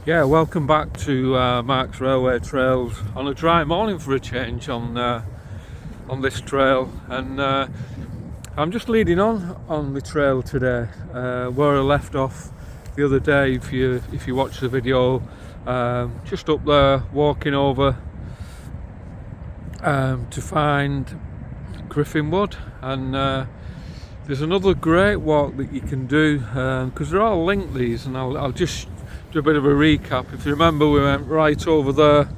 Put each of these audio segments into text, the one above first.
Yeah, welcome back to Mark's Railway Trails on a dry morning for a change on this trail, and I'm just leading on the trail today where I left off the other day. If you watch the video, just up there walking over to find Griffin Wood, and there's another great walk that you can do because they're all linked, these, and I'll just do a bit of a recap. If you remember, we went right over there.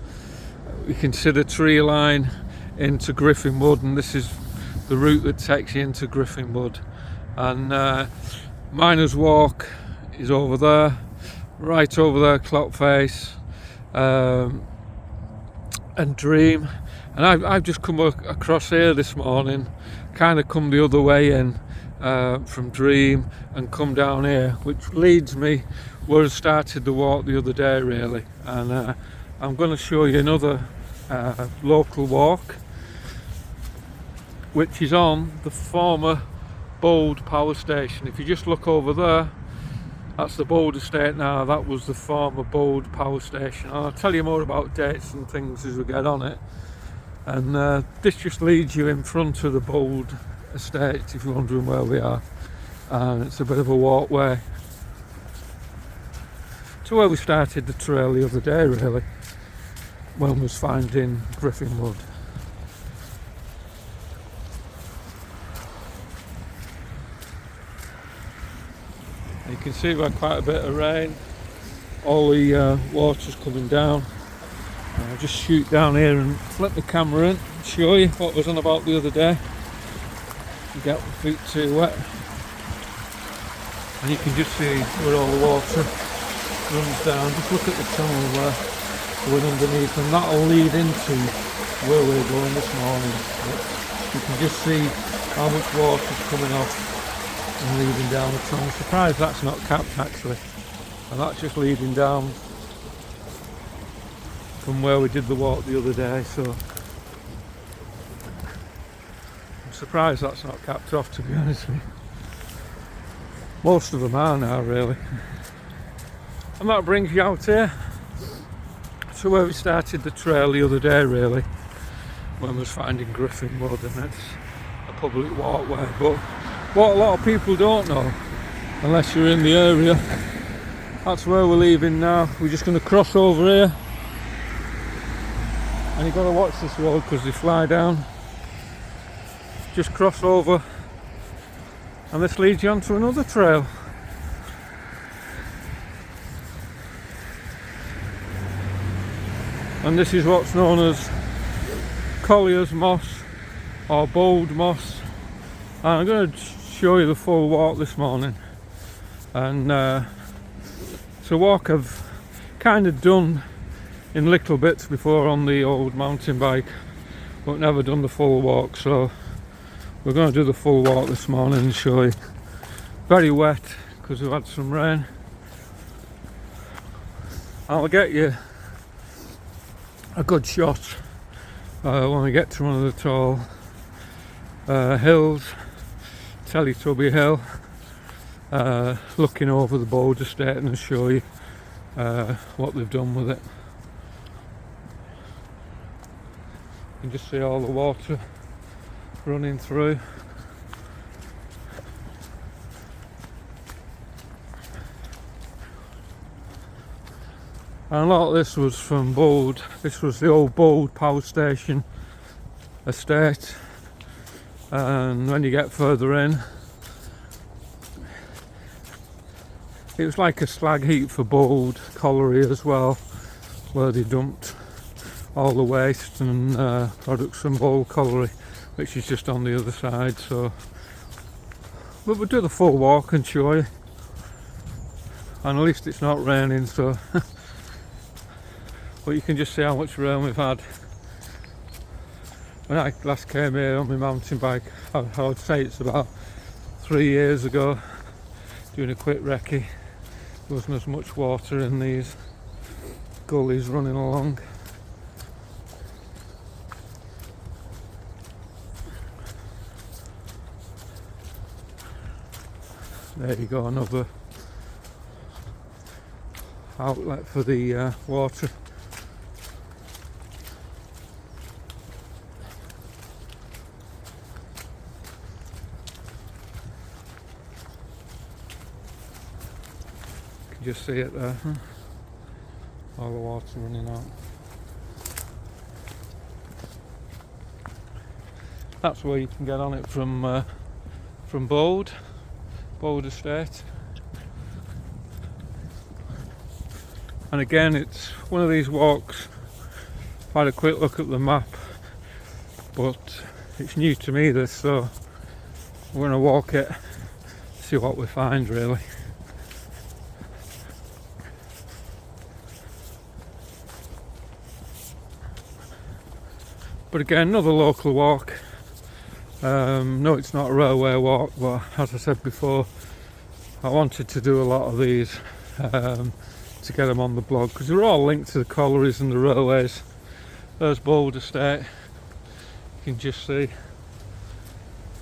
You can see the tree line into Griffin Wood, and this is the route that takes you into Griffin Wood. And Miners Walk is over there, right over there, Clock Face, and Dream. And I've just come across here this morning, kind of come the other way in from Dream and come down here, which leads me where I started the walk the other day, really. And I'm going to show you another local walk, which is on the former Bold power station. If you just look over there, that's the Bold estate now. That was the former Bold power station. I'll tell you more about dates and things as we get on it. And this just leads you in front of the Bold estate, if you're wondering where we are. And it's a bit of a walkway to where we started the trail the other day, really, when we was finding Griffin Wood. You can see we've had quite a bit of rain. All the water's coming down. I'll just shoot down here and flip the camera in and show you what was on about the other day. You get the feet too wet, and you can just see where all the water runs down. Just look at the tunnel there going underneath, and that'll lead into where we're going this morning. You can just see how much water's coming off and leading down the tunnel. I'm surprised that's not capped, actually, and that's just leading down from where we did the walk the other day, so I'm surprised that's not capped off, to be honest with you. Most of them are now, really. And that brings you out here to where we started the trail the other day, really, when we was finding Griffin Wood, and it's a public walkway. But what a lot of people don't know, unless you're in the area, that's where we're leaving now. We're just going to cross over here, and you've got to watch this road because they fly down. Just cross over, and this leads you onto another trail. And this is what's known as Colliers Moss or Bold Moss. And I'm going to show you the full walk this morning. And it's a walk I've kind of done in little bits before on the old mountain bike, but never done the full walk. So we're going to do the full walk this morning and show you. Very wet because we've had some rain. I'll get you a good shot when we get to one of the tall hills, Teletubby Hill, looking over the Bold estate, and I'll show you what they've done with it. You can just see all the water running through. And a lot of this was from Bold. This was the old Bold power station estate, and when you get further in, it was like a slag heap for Bold colliery as well, where they dumped all the waste and products from Bold colliery, which is just on the other side. So, but we'll do the full walk and show you, and at least it's not raining, so but you can just see how much rain we've had. When I last came here on my mountain bike, I would say it's about 3 years ago, doing a quick recce. There wasn't as much water in these gullies running along. There you go, another outlet for the water. You can just see it there, all the water running out. That's where you can get on it from Bold Estate. And again, it's one of these walks. I've had a quick look at the map, but it's new to me this, so we're going to walk it, see what we find really. But again, another local walk. No, it's not a railway walk, but as I said before, I wanted to do a lot of these to get them on the blog, because they're all linked to the collieries and the railways. There's Bold Estate, you can just see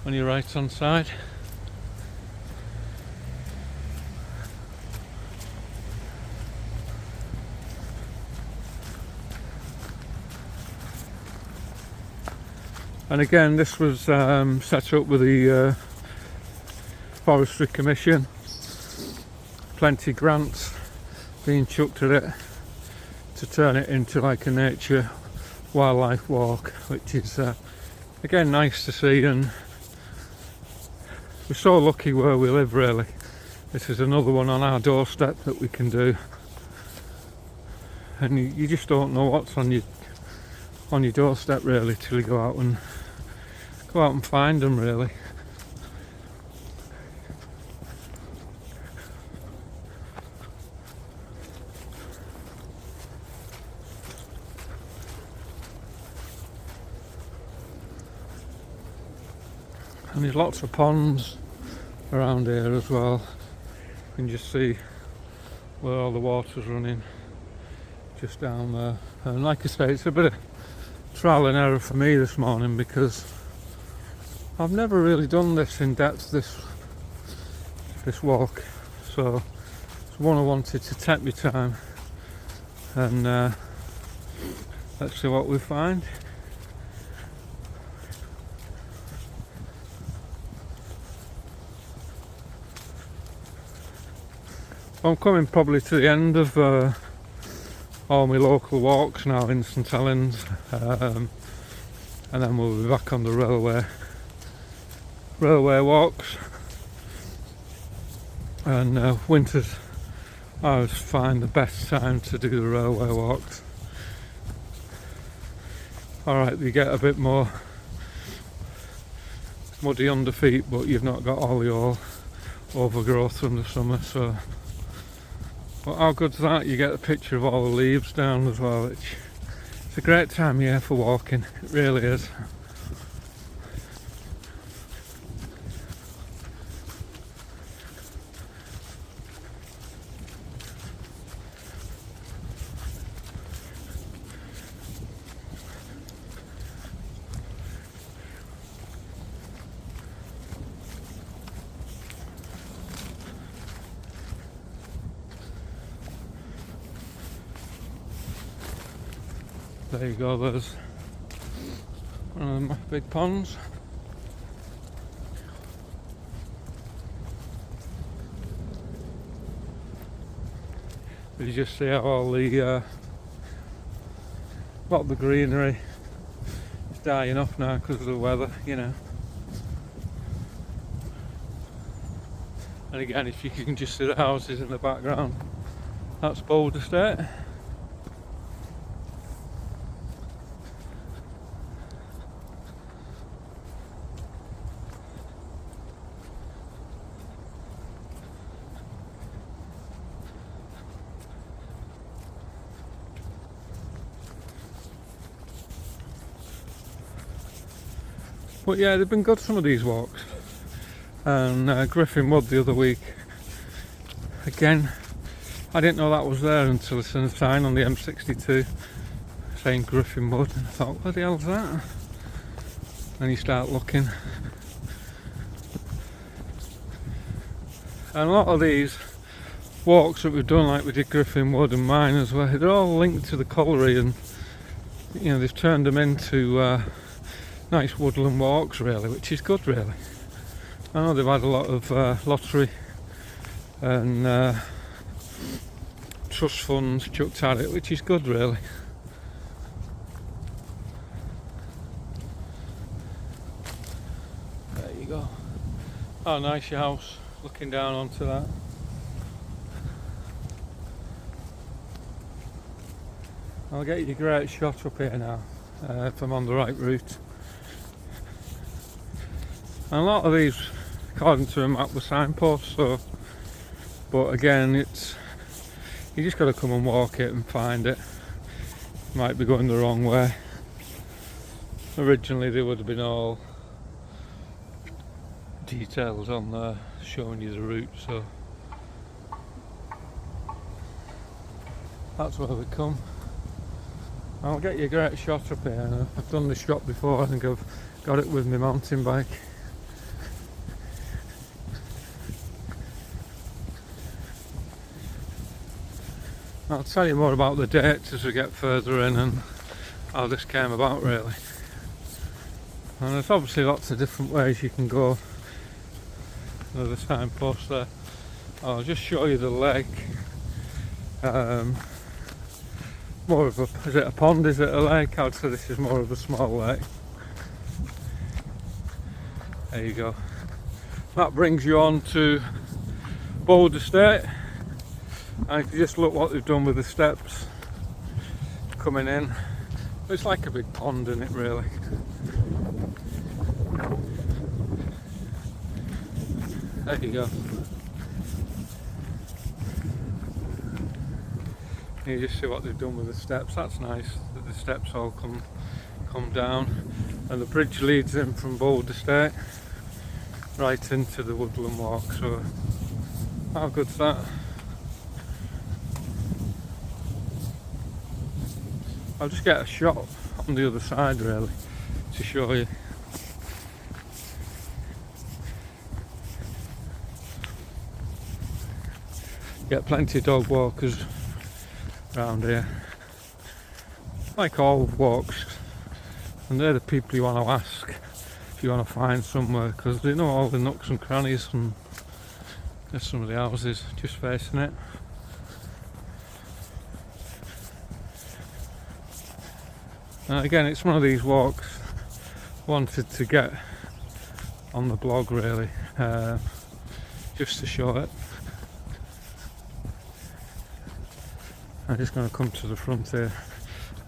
on your right hand side. And again, this was set up with the Forestry Commission. Plenty grants being chucked at it to turn it into like a nature wildlife walk, which is again nice to see, and we're so lucky where we live really. This is another one on our doorstep that we can do, and you just don't know what's on your doorstep really till you go out and find them really. And there's lots of ponds around here as well. You can just see where all the water's running just down there. And like I say, it's a bit of trial and error for me this morning, because I've never really done this in depth, this walk, so it's one I wanted to take my time, and let's see what we find. I'm coming probably to the end of all my local walks now in St Helens, and then we'll be back on the railway walks. And winters I always find the best time to do the railway walks. Alright, you get a bit more muddy under feet, but you've not got all the overgrowth from the summer, so. But how good's that? You get a picture of all the leaves down as well. It's a great time of year for walking, it really is. There you go, there's one of my big ponds. But you just see how all the lot of the greenery is dying off now because of the weather, you know. And again, if you can just see the houses in the background, that's Bold Estate. But yeah, they've been good, some of these walks. And Griffin Wood the other week, again, I didn't know that was there until I seen a sign on the M62 saying Griffin Wood, and I thought, what the hell's that? And you start looking, and a lot of these walks that we've done, like we did Griffin Wood and Miners, where they're all linked to the colliery, and you know, they've turned them into nice woodland walks really, which is good really. I know they've had a lot of lottery and trust funds chucked at it, which is good really. There you go. Oh, nice your house, looking down onto that. I'll get you a great shot up here now, if I'm on the right route. And a lot of these, according to a map, were signposts, so, but again, it's, you just got to come and walk it and find it. Might be going the wrong way. Originally they would have been all details on there showing you the route, so that's where we come. I'll get you a great shot up here. I've done this shot before, I think I've got it with my mountain bike. I'll tell you more about the dates as we get further in and how this came about really. And there's obviously lots of different ways you can go. There's a signpost there. I'll just show you the lake. More of a, is it a pond, is it a lake? I'd say this is more of a small lake. There you go. That brings you on to Bold Estate. And if you just look what they've done with the steps coming in, it's like a big pond in it really. There you go. You just see what they've done with the steps. That's nice that the steps all come down, and the bridge leads in from Bold Estate right into the woodland walk. So how good's that? I'll just get a shot on the other side really to show you. Get plenty of dog walkers around here, like all walks, and they're the people you want to ask if you want to find somewhere, because they know all the nooks and crannies, and there's some of the houses just facing it. Again, it's one of these walks wanted to get on the blog really, just to show it. I'm just going to come to the front here,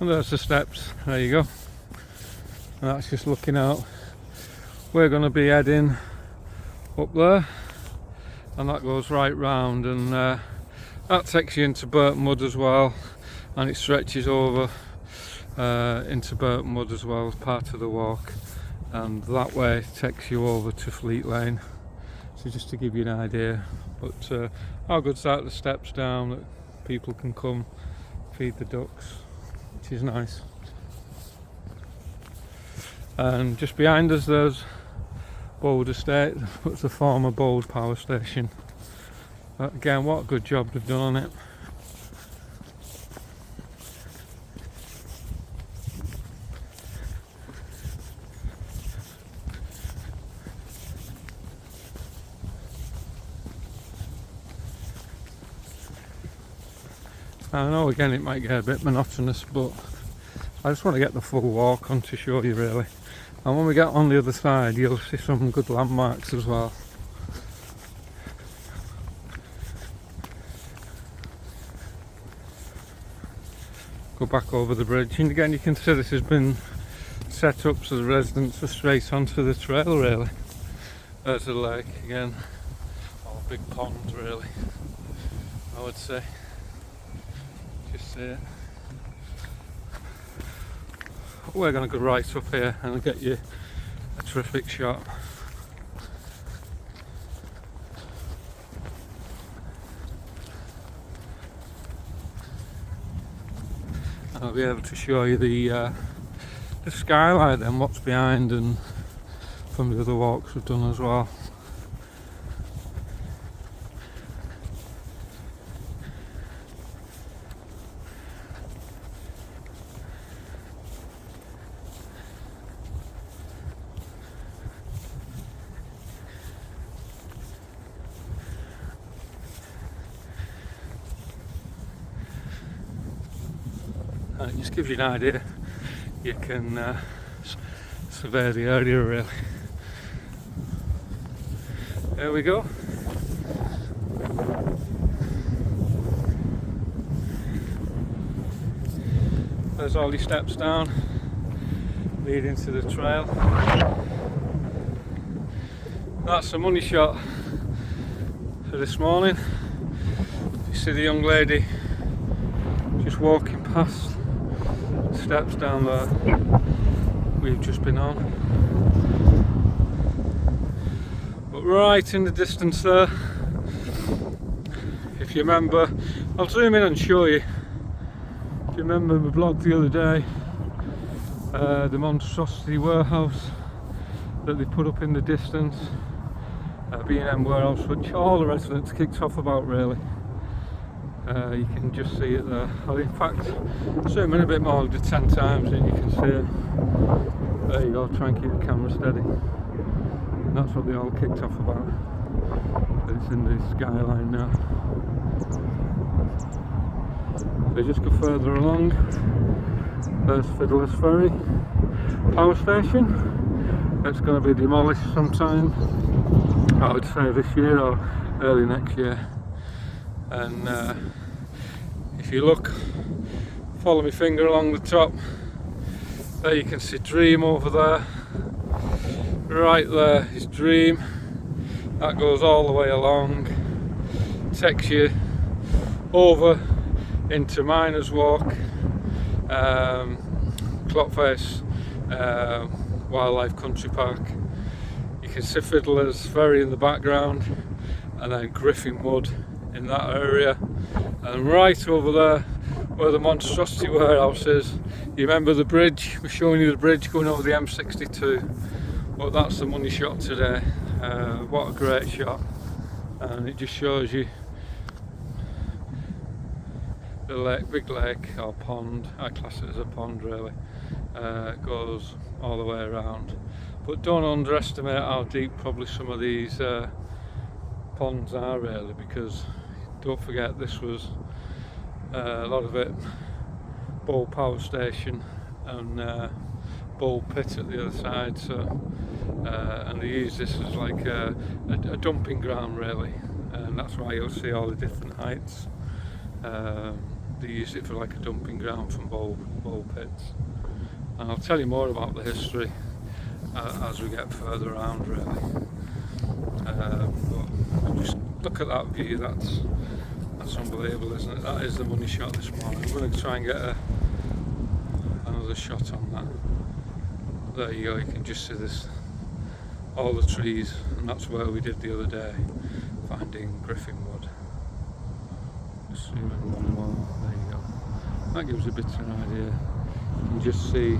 and there's the steps. There you go. And that's just looking out. We're going to be heading up there, and that goes right round, and that takes you into Burton Wood as well, and it stretches over into Burton Wood as well as part of the walk, and that way takes you over to Fleet Lane. So just to give you an idea, but how good's that? The steps down that people can come feed the ducks, which is nice. And just behind us there's Bold Estate, it's a former Bold power station. Again, what a good job they've done on it. I know again it might get a bit monotonous, but I just want to get the full walk on to show you really. And when we get on the other side you'll see some good landmarks as well. Go back over the bridge, and again you can see this has been set up so the residents are straight onto the trail really. There's the lake again, or a big pond really, I would say. Just see it. We're going to go right up here and get you a terrific shot. I'll be able to show you the skylight and what's behind, and from the other walks we've done as well. and it just gives you an idea. You can survey the area really. There we go. There's all your steps down leading to the trail. That's the money shot for this morning. You see the young lady just walking past the steps down there we've just been on. But right in the distance there, if you remember, I'll zoom in and show you. If you remember my blog the other day, the monstrosity warehouse that they put up in the distance, B&M warehouse, which all the residents kicked off about really. You can just see it there. Well, in fact, zoom in a bit more, I'll do 10 times and you can see it. There you go, try and keep the camera steady. And that's what they all kicked off about. It's in the skyline now. They just go further along. There's Fiddler's Ferry power station. It's going to be demolished sometime, I would say this year or early next year. And if you look, follow my finger along the top, there you can see Dream over there. Right there is Dream. That goes all the way along, takes you over into Miners Walk, Clockface Wildlife Country Park. You can see Fiddler's Ferry in the background, and then Griffin Wood in that area, and right over there where the monstrosity warehouse is. You remember the bridge? We're showing you the bridge going over the M62. Well, that's the money shot today. What a great shot, and it just shows you the lake, big lake or pond. I class it as a pond really. It goes all the way around, but don't underestimate how deep probably some of these ponds are really, because don't forget this was a lot of it Bowl Power Station and Bowl Pit at the other side, so and they use this as like a dumping ground really, and that's why you'll see all the different heights. They use it for like a dumping ground from bowl pits, and I'll tell you more about the history as we get further around really. But just look at that view, that's unbelievable, isn't it? That is the money shot this morning. I'm going to try and get another shot on that. There you go, you can just see this, all the trees, and that's where we did the other day, finding Griffin Wood. Just zoom in one more, there you go. That gives a bit of an idea. You can just see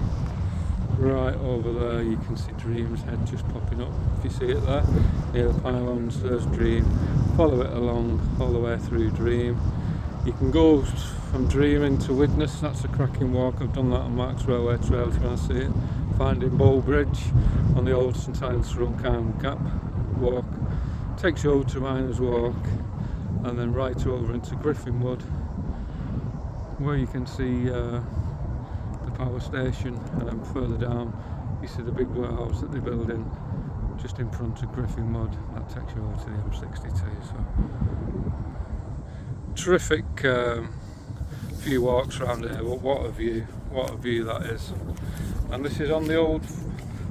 right over there, you can see Dream's head just popping up. If you see it there, near the pylons, there's Dream. Follow it along all the way through Dream. You can go from Dream into Widnes, that's a cracking walk. I've done that on Marks Railway Trail if you want to see it. Finding Bowl Bridge on the old St Ives Runcarn Gap walk. Takes you over to Miners Walk, and then right over into Griffin Wood, where you can see the power station, and then further down you see the big warehouse that they're building just in front of Griffin Wood. That takes you over to the M62. So terrific few walks around here. What a view that is. And this is on the old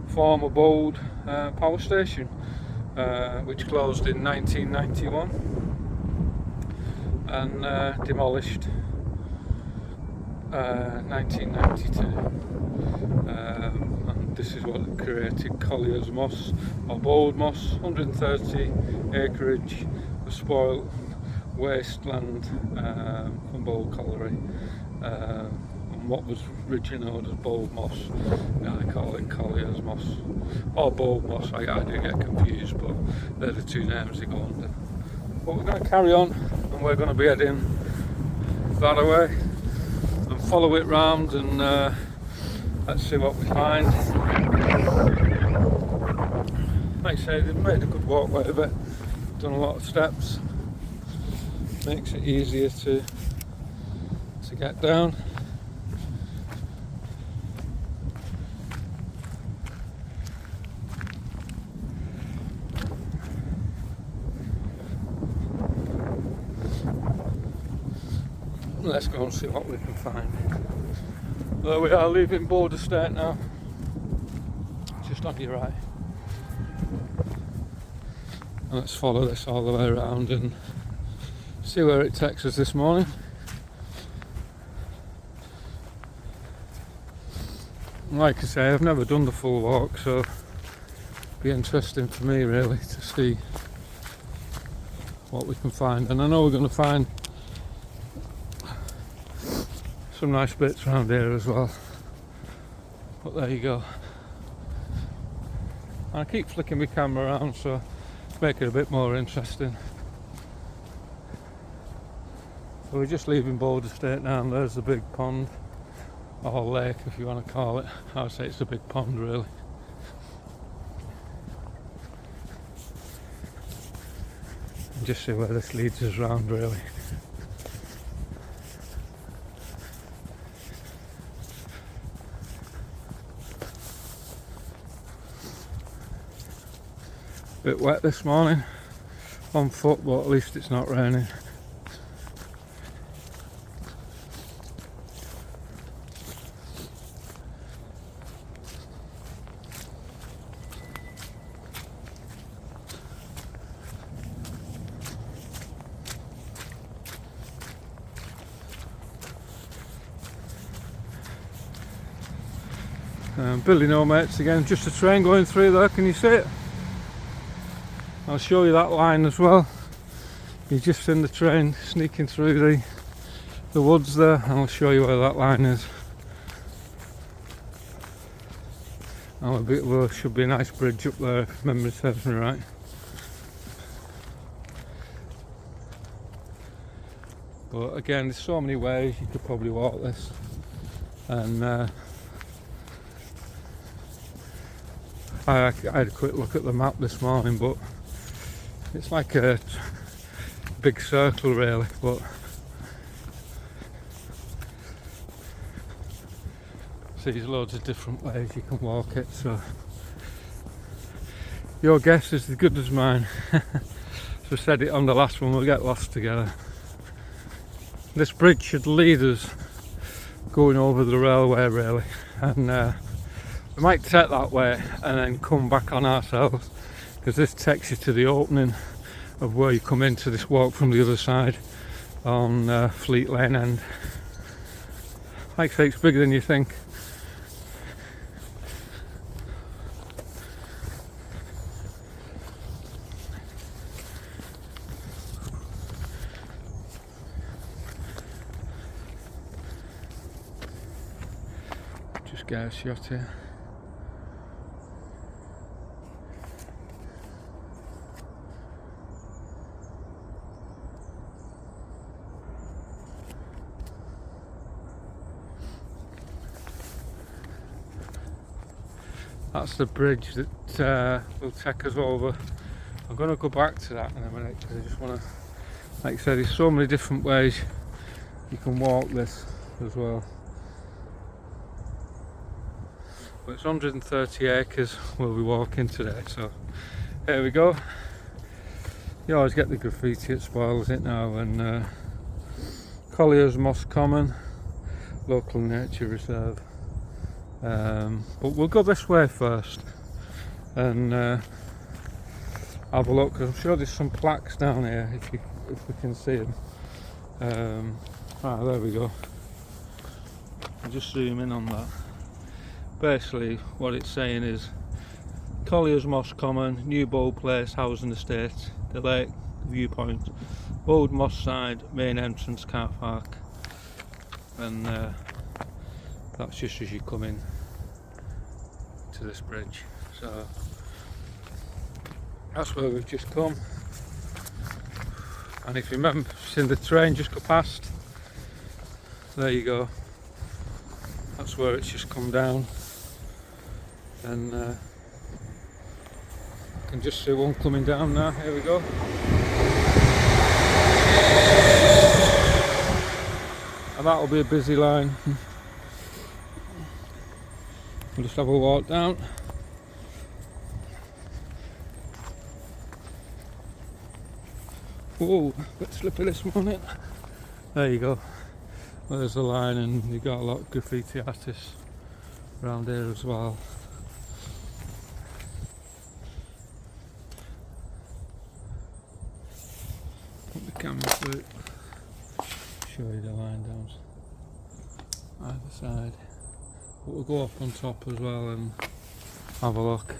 former Bold power station, which closed in 1991 and demolished 1992. And this is what created Colliers Moss, or Bold Moss, 130 acreage of spoiled wasteland from Bold Colliery. And what was originally known as Bold Moss, now they call it Colliers Moss or Bold Moss. I do get confused, but they're the two names they go under. But we're going to carry on, and we're going to be heading that way and follow it round, and let's see what we find. Like I say, they've made a good walkway of it, done a lot of steps, makes it easier to get down. Let's go and see what we can find. There we are, leaving Board Estate now. Just on your right. And let's follow this all the way around and see where it takes us this morning. Like I say, I've never done the full walk, so it'll be interesting for me really to see what we can find. And I know we're going to find some nice bits around here as well. But there you go. And I keep flicking my camera around so to make it a bit more interesting. So we're just leaving Board Estate now, and there's the big pond. Or lake, if you want to call it. I would say it's a big pond really. And just see where this leads us round really. Bit wet this morning on foot, but at least it's not raining. Billy no mates again, just a train going through there, can you see it? I'll show you that line as well. You just seen the train sneaking through the woods there, and I'll show you where that line is. And there should be a nice bridge up there if memory serves me right. But again, there's so many ways you could probably walk this, and I had a quick look at the map this morning, but it's like a big circle really, but see, there's loads of different ways you can walk it, so your guess is as good as mine. As I said it on the last one, we'll get lost together. This bridge should lead us going over the railway really, and we might take that way and then come back on ourselves, because this takes you to the opening of where you come into this walk from the other side on Fleet Lane End. Like I say, it's bigger than you think. Just get a shot here. That's the bridge that will take us over. I'm going to go back to that in a minute, because I just want to, like I said, there's so many different ways you can walk this as well. But it's 130 acres we'll be walking today, so here we go. You always get the graffiti, it spoils it now. And Colliers Moss Common, local nature reserve. But we'll go this way first and have a look. I'm sure there's some plaques down here if we can see them. There we go. I'll just zoom in on that. Basically what it's saying is Colliers Moss Common, New Bow Place, Housing Estate, the lake viewpoint, Old Moss Side, main entrance car park, and that's just as you come in to this bridge. So that's where we've just come, and if you remember, seeing the train just go past, there you go, that's where it's just come down. And I can just see one coming down now. Here we go. And that'll be a busy line. We'll just have a walk down. Whoa, a bit slippery this morning. There you go. There's the line, and you've got a lot of graffiti artists around here as well. Put the camera through it, show you the line down either side. But we'll go up on top as well and have a look.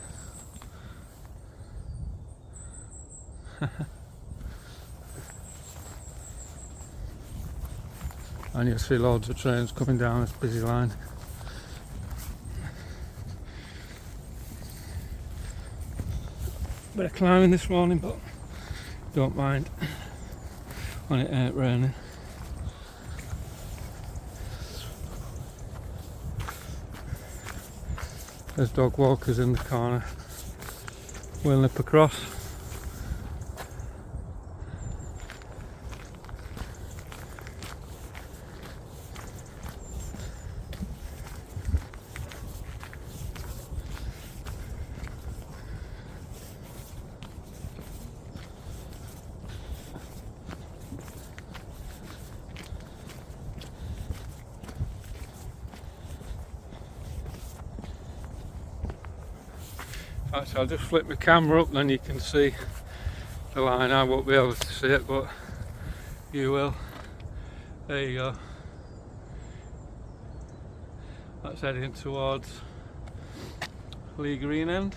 And you'll see loads of trains coming down this busy line. Bit of climbing this morning, but don't mind when it ain't raining. There's dog walkers in the corner. We'll nip across. Actually, I'll just flip my camera up, then you can see the line. I won't be able to see it, but you will. There you go. That's heading towards Lee Green End.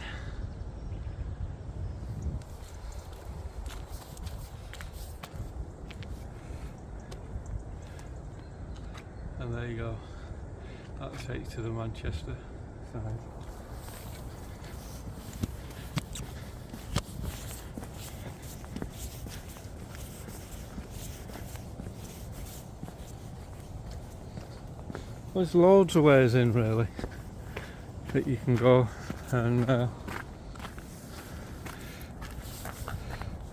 And there you go. That'll take you to the Manchester side. There's loads of ways in really that you can go, and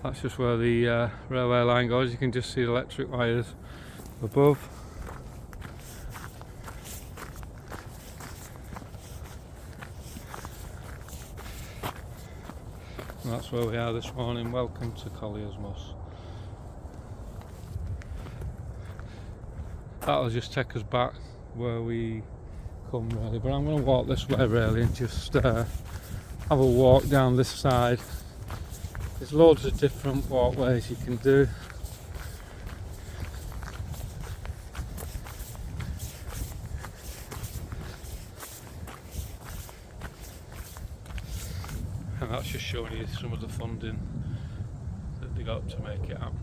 that's just where the railway line goes. You can just see the electric wires above. And that's where we are this morning. Welcome to Colliers Moss. That'll just take us back where we come really, but I'm going to walk this way really and just have a walk down this side. There's loads of different walkways you can do. And that's just showing you some of the funding that they got to make it happen.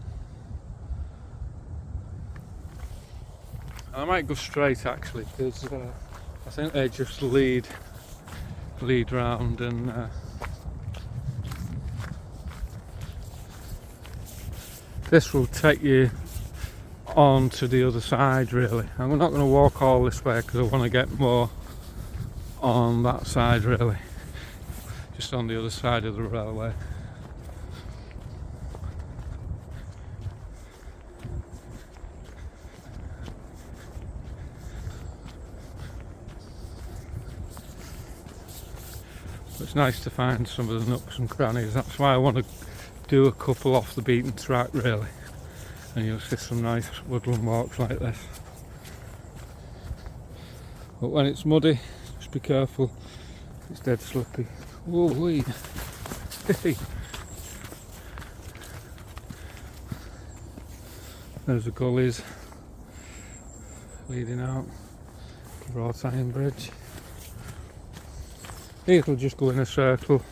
I might go straight actually, because I think they just lead round, and this will take you on to the other side really. I'm not going to walk all this way because I want to get more on that side really, just on the other side of the railway. It's nice to find some of the nooks and crannies. That's why I want to do a couple off the beaten track really, and you'll see some nice woodland walks like this. But when it's muddy, just be careful, it's dead slippy. Whoa wee. There's the gullies leading out to Wrought Iron Bridge. It'll just go in a circle.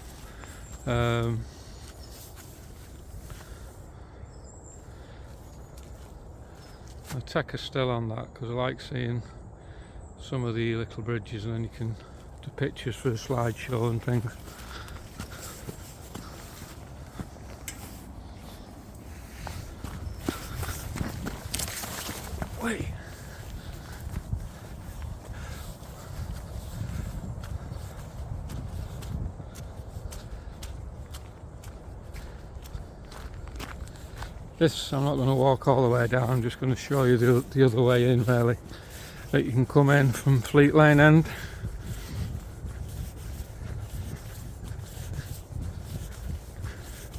I take a still on that because I like seeing some of the little bridges, and then you can do pictures for the slideshow and things. Wait. This, I'm not going to walk all the way down, I'm just going to show you the other way in really, that you can come in from Fleet Lane End.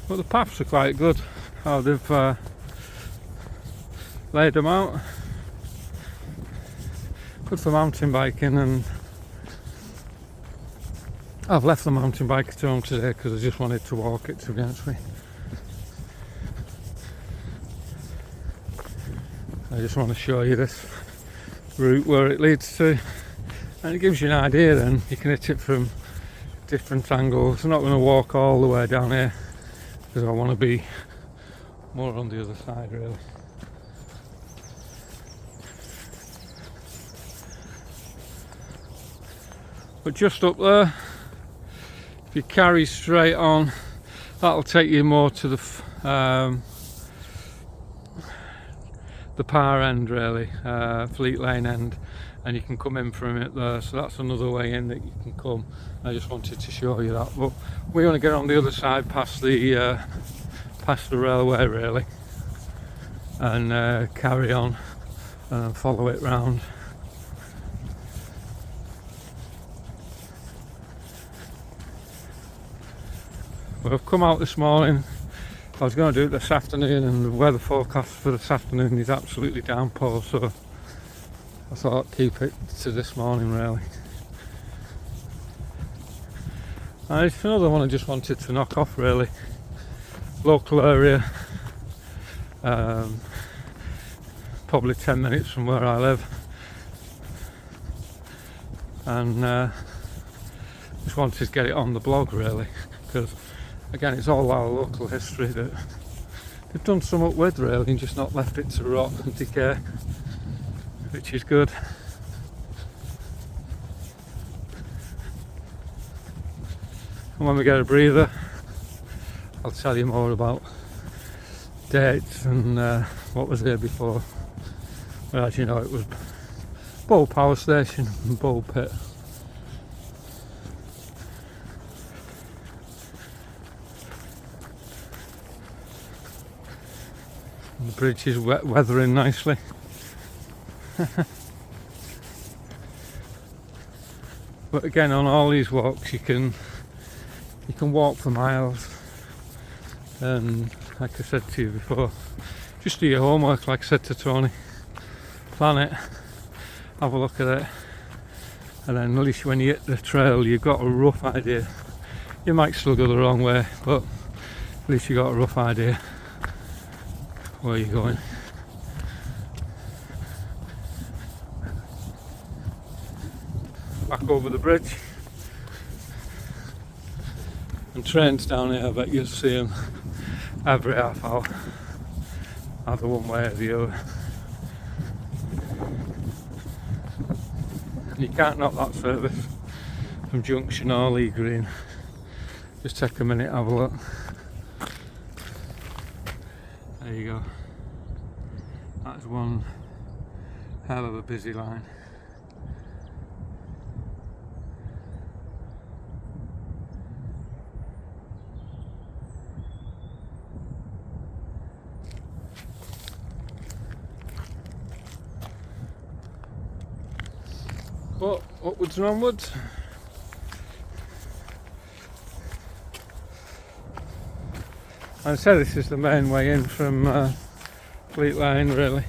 But the paths are quite good, how they've laid them out. good for mountain biking, and I've left the mountain bike at home today because I just wanted to walk it, to be honest with you. I just want to show you this route where it leads to, and it gives you an idea. Then you can hit it from different angles. I'm not going to walk all the way down here because I want to be more on the other side, really. But just up there, if you carry straight on, that'll take you more to the Par end, really, Fleet Lane end, and you can come in from it there. So that's another way in that you can come. I just wanted to show you that. But we're going to get on the other side past the railway, really, and carry on and follow it round. Well, I've come out this morning. I was going to do it this afternoon, and the weather forecast for this afternoon is absolutely downpour, so I thought I'd keep it to this morning, really. And it's another one I just wanted to knock off, really. Local area, probably 10 minutes from where I live, and just wanted to get it on the blog, really, because again, it's all our local history that they've done somewhat with, really, and just not left it to rot and decay, which is good. And when we get a breather, I'll tell you more about dates and what was here before. Well, as you know, it was Bow Power Station and Bow Pit. The bridge is weathering nicely. But again, on all these walks you can walk for miles, and like I said to you before, just do your homework, like I said to Tony. Plan it, have a look at it, and then at least when you hit the trail you've got a rough idea. You might still go the wrong way, but at least you got a rough idea where you're going. Back over the bridge, and trains down here, I bet you'll see them every half hour, either one way or the other. And you can't knock that service from Junction or Lee Green. Just take a minute, have a look. There you go. That's one hell of a busy line. But upwards and onwards. I'd say this is the main way in from Fleet Lane, really.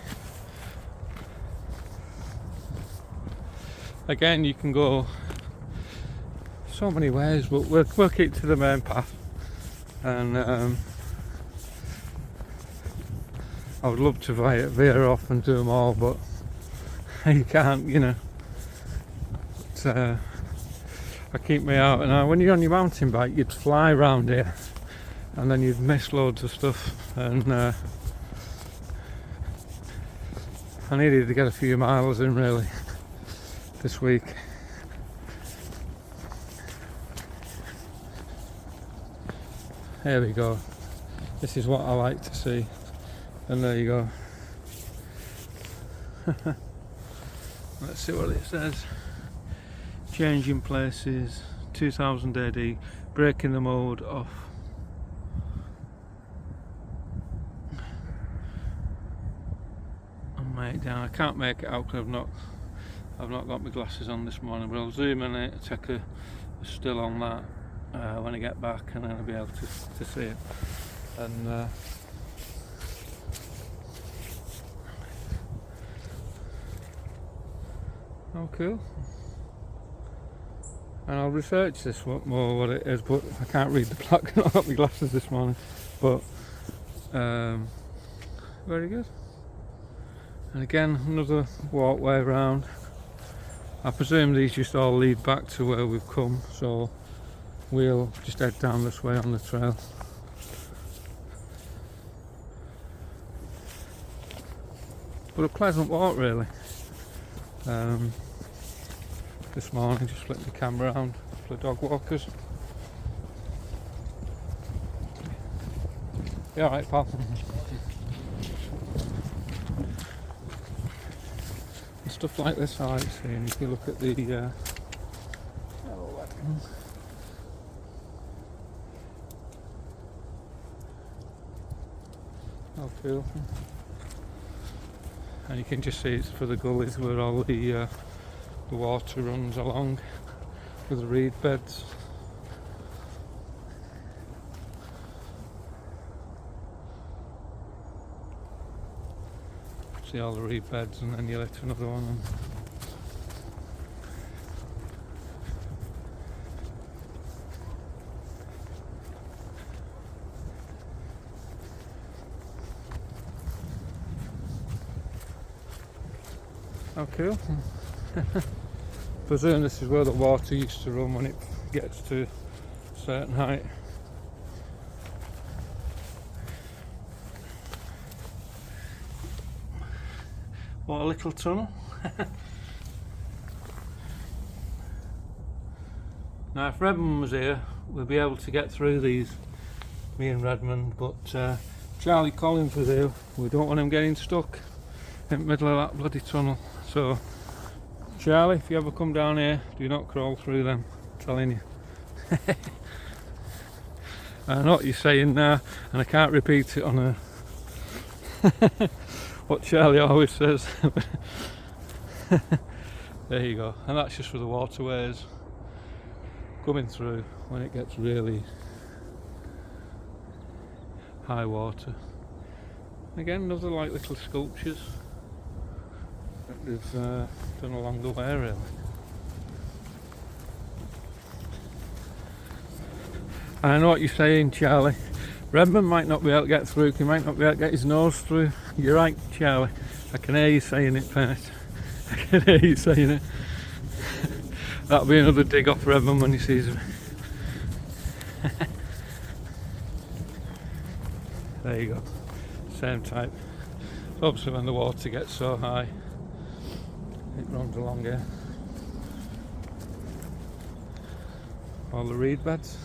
Again, you can go so many ways, but we'll keep to the main path. And I would love to veer off and do them all, but you can't, you know. But, I keep me out, and when you're on your mountain bike, you'd fly around here, and then you'd miss loads of stuff. And I needed to get a few miles in, really, this week. Here we go. This is what I like to see. And there you go. Let's see what it says. Changing places, 2000 AD, breaking the mode off. And make down. I can't make it out because I've not got my glasses on this morning, but I'll zoom in it, take a still on that when I get back, and then I'll be able to see it. And Oh, cool. And I'll research this more what it is, but I can't read the plaque. I got my glasses this morning, but very good. And again, another walkway around. I presume these just all lead back to where we've come, so we'll just head down this way on the trail. But a pleasant walk really. This morning, just flipped the camera around for the dog walkers. You alright, pal? And stuff like this I like seeing. If you look at the oh, cool. And you can just see it's for the gullies where all the water runs along with the reed beds. See all the reed beds, and then you let another one on. Oh, cool. Presume this is where the water used to run when it gets to a certain height. What a little tunnel. Now if Redmond was here, we'd be able to get through these, me and Redmond, but Charlie Collins was here. We don't want him getting stuck in the middle of that bloody tunnel. So Charlie, if you ever come down here, do not crawl through them, I'm telling you. I know what you're saying now, and I can't repeat it on a what Charlie always says. There you go, and that's just for the waterways coming through when it gets really high water. Again, another like little sculptures that they've done along the way really. I know what you're saying, Charlie. Redmond might not be able to get through, he might not be able to get his nose through. You're right, Charlie. I can hear you saying it, Pennant. I can hear you saying it. That'll be another dig off Redmond when he sees him. There you go. Same type. Obviously when the water gets so high, it runs along here. All the reed beds.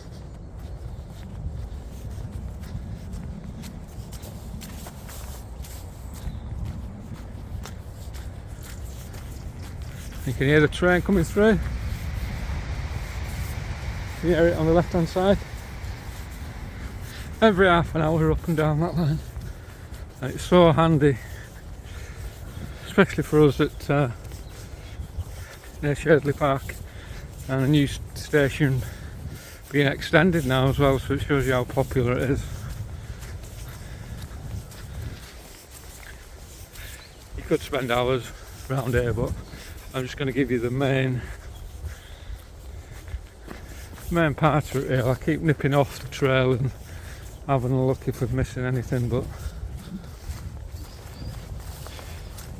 You can hear the train coming through. You hear it on the left hand side. Every half an hour up and down that line. And it's so handy, especially for us at near Sherdley Park, and a new station being extended now as well, so it shows you how popular it is. You could spend hours around here, but I'm just going to give you the main part of it here. I keep nipping off the trail and having a look if we're missing anything, but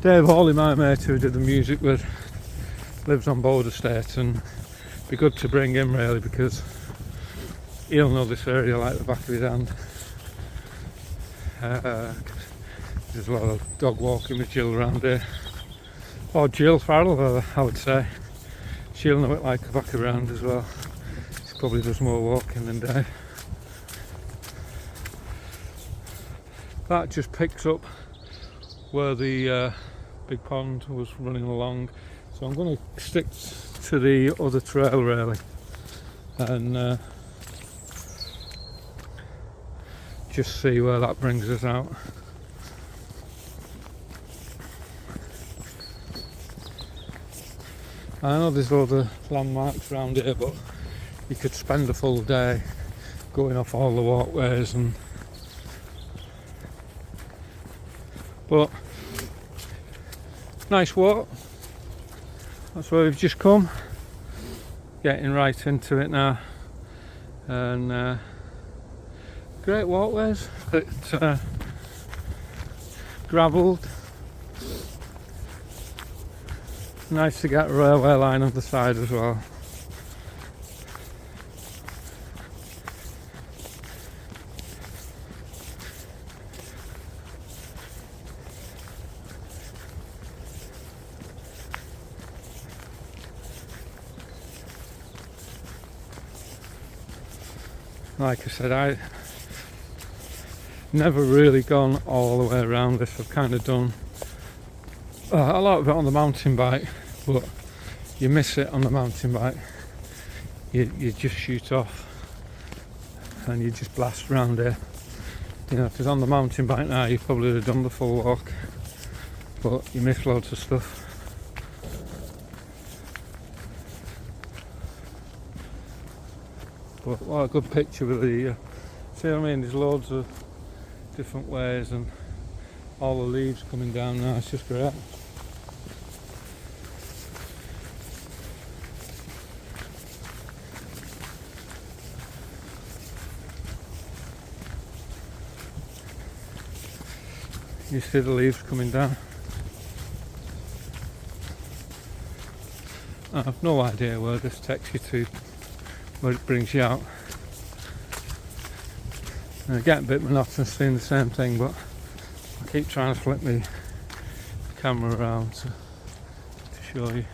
Dave Hawley, my mate who did the music with, lives on Boulder Estate, and it'd be good to bring him really because he'll know this area like the back of his hand. There's a lot of dog walking with Jill around here. Or Jill Farrell, I would say. She'll know it like the back of her hand as well. She probably does more walking than Dave. That just picks up where the big pond was running along. So I'm going to stick to the other trail really. And just see where that brings us out. I know there's other landmarks around here, but you could spend a full day going off all the walkways, but nice walk. that's where we've just come, getting right into it now, and great walkways, it's gravelled, nice to get a railway line on the side as well. Like I said, I never really gone all the way around this. I've kind of done a lot of it on the mountain bike, but you miss it on the mountain bike. You just shoot off and you just blast around here. You know, because on the mountain bike now you probably would have done the full walk, but you miss loads of stuff. But what a good picture with the see what I mean, there's loads of different ways and all the leaves coming down now, it's just great. You see the leaves coming down. I have no idea where this takes you to, where it brings you out. And I get a bit monotonous seeing the same thing, but I keep trying to flip my camera around to show you.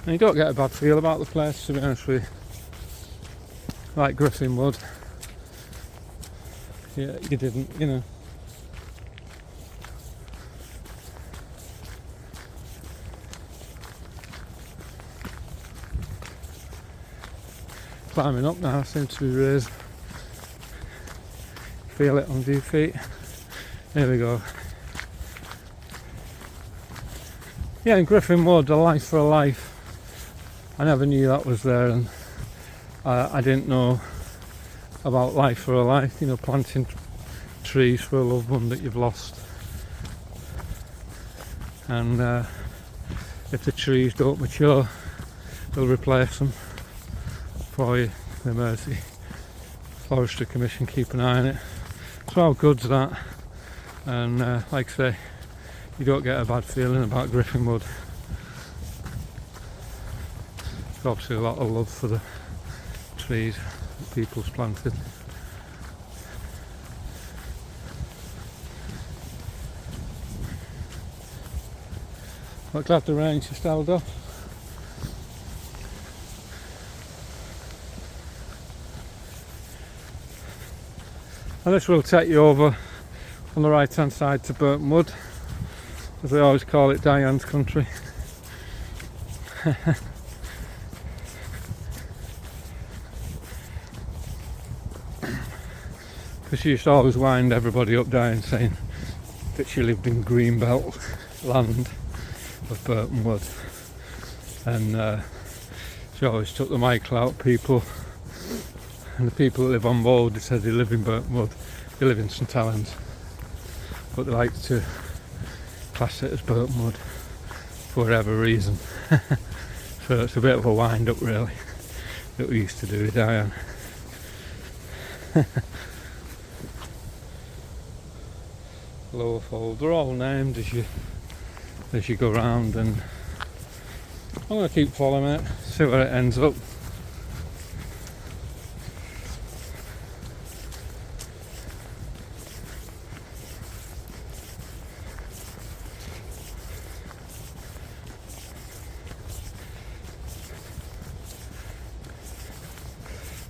And you don't get a bad feel about the place, to be honest with you. Like Griffin Wood. Yeah, you didn't, you know. Climbing up now, seems to be raised. Feel it under your feet. There we go. Yeah, in Griffin Wood, a life for a life. I never knew that was there, and I didn't know about life for a life, you know, planting trees for a loved one that you've lost. And if the trees don't mature, they'll replace them for you. The Mersey Forestry Commission keep an eye on it. So how good's that? And like I say, you don't get a bad feeling about Griffin Wood. There's obviously a lot of love for the trees that people's planted. But glad the rain's just held off. And this will take you over on the right hand side to Burton Wood, as they always call it, Diane's country. Because she used to always wind everybody up, Diane, saying that she lived in Greenbelt land of Burton Wood, and she always took the mic out people, and the people that live on board, they said they live in Burton Wood, they live in St Helens, but they like to class it as Burton Wood for whatever reason. So it's a bit of a wind up really that we used to do with Diane. Lower Fold, they're all named as you go round, and I'm going to keep following it, see where it ends up.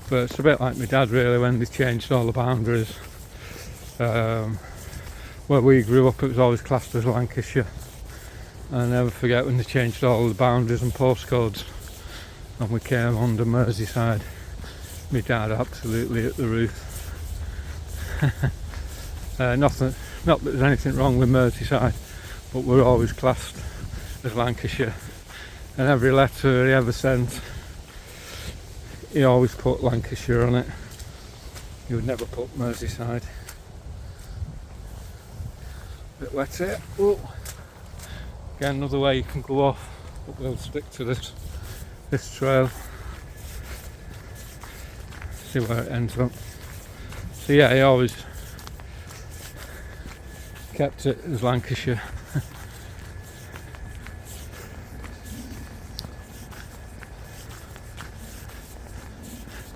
But it's a bit like my dad really, when they changed all the boundaries. Where we grew up, it was always classed as Lancashire. I never forget when they changed all the boundaries and postcodes and we came under Merseyside. My dad absolutely at the roof. Not that there's anything wrong with Merseyside, but we're always classed as Lancashire. And every letter he ever sent, he always put Lancashire on it. You would never put Merseyside. Bit wet here. Oh. Again, another way you can go off, but we'll stick to this trail. See where it ends up. So yeah, he always kept it as Lancashire.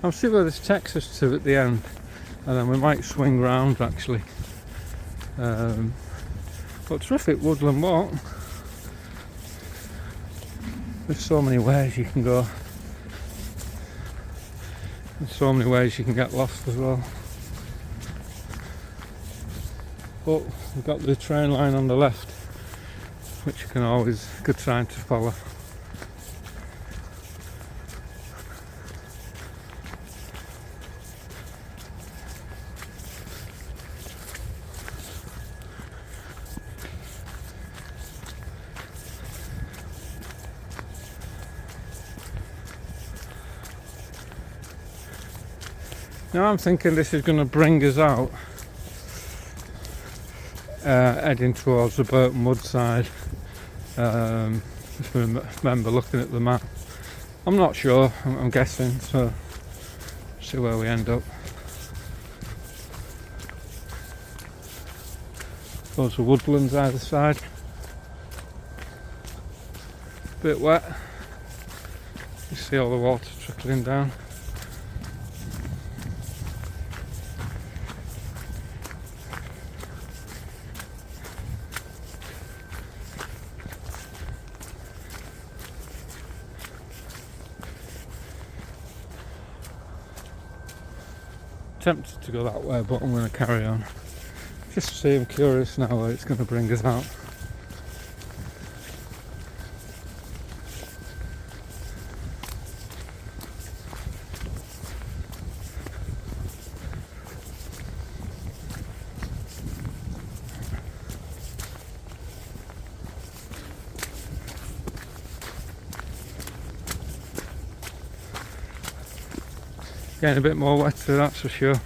I'll see where this takes us to at the end, and then we might swing round actually. But terrific woodland walk. There's so many ways you can go. There's so many ways you can get lost as well. But we've got the train line on the left, which you can always, good sign to follow. Now I'm thinking this is going to bring us out heading towards the Burton Wood side. If I remember looking at the map. I'm not sure, I'm guessing, so see where we end up. Loads of woodlands either side. Bit wet. You see all the water trickling down. Tempted to go that way, but I'm going to carry on. Just to see, I'm curious now where it's going to bring us out. Getting a bit more wetter, that's for sure.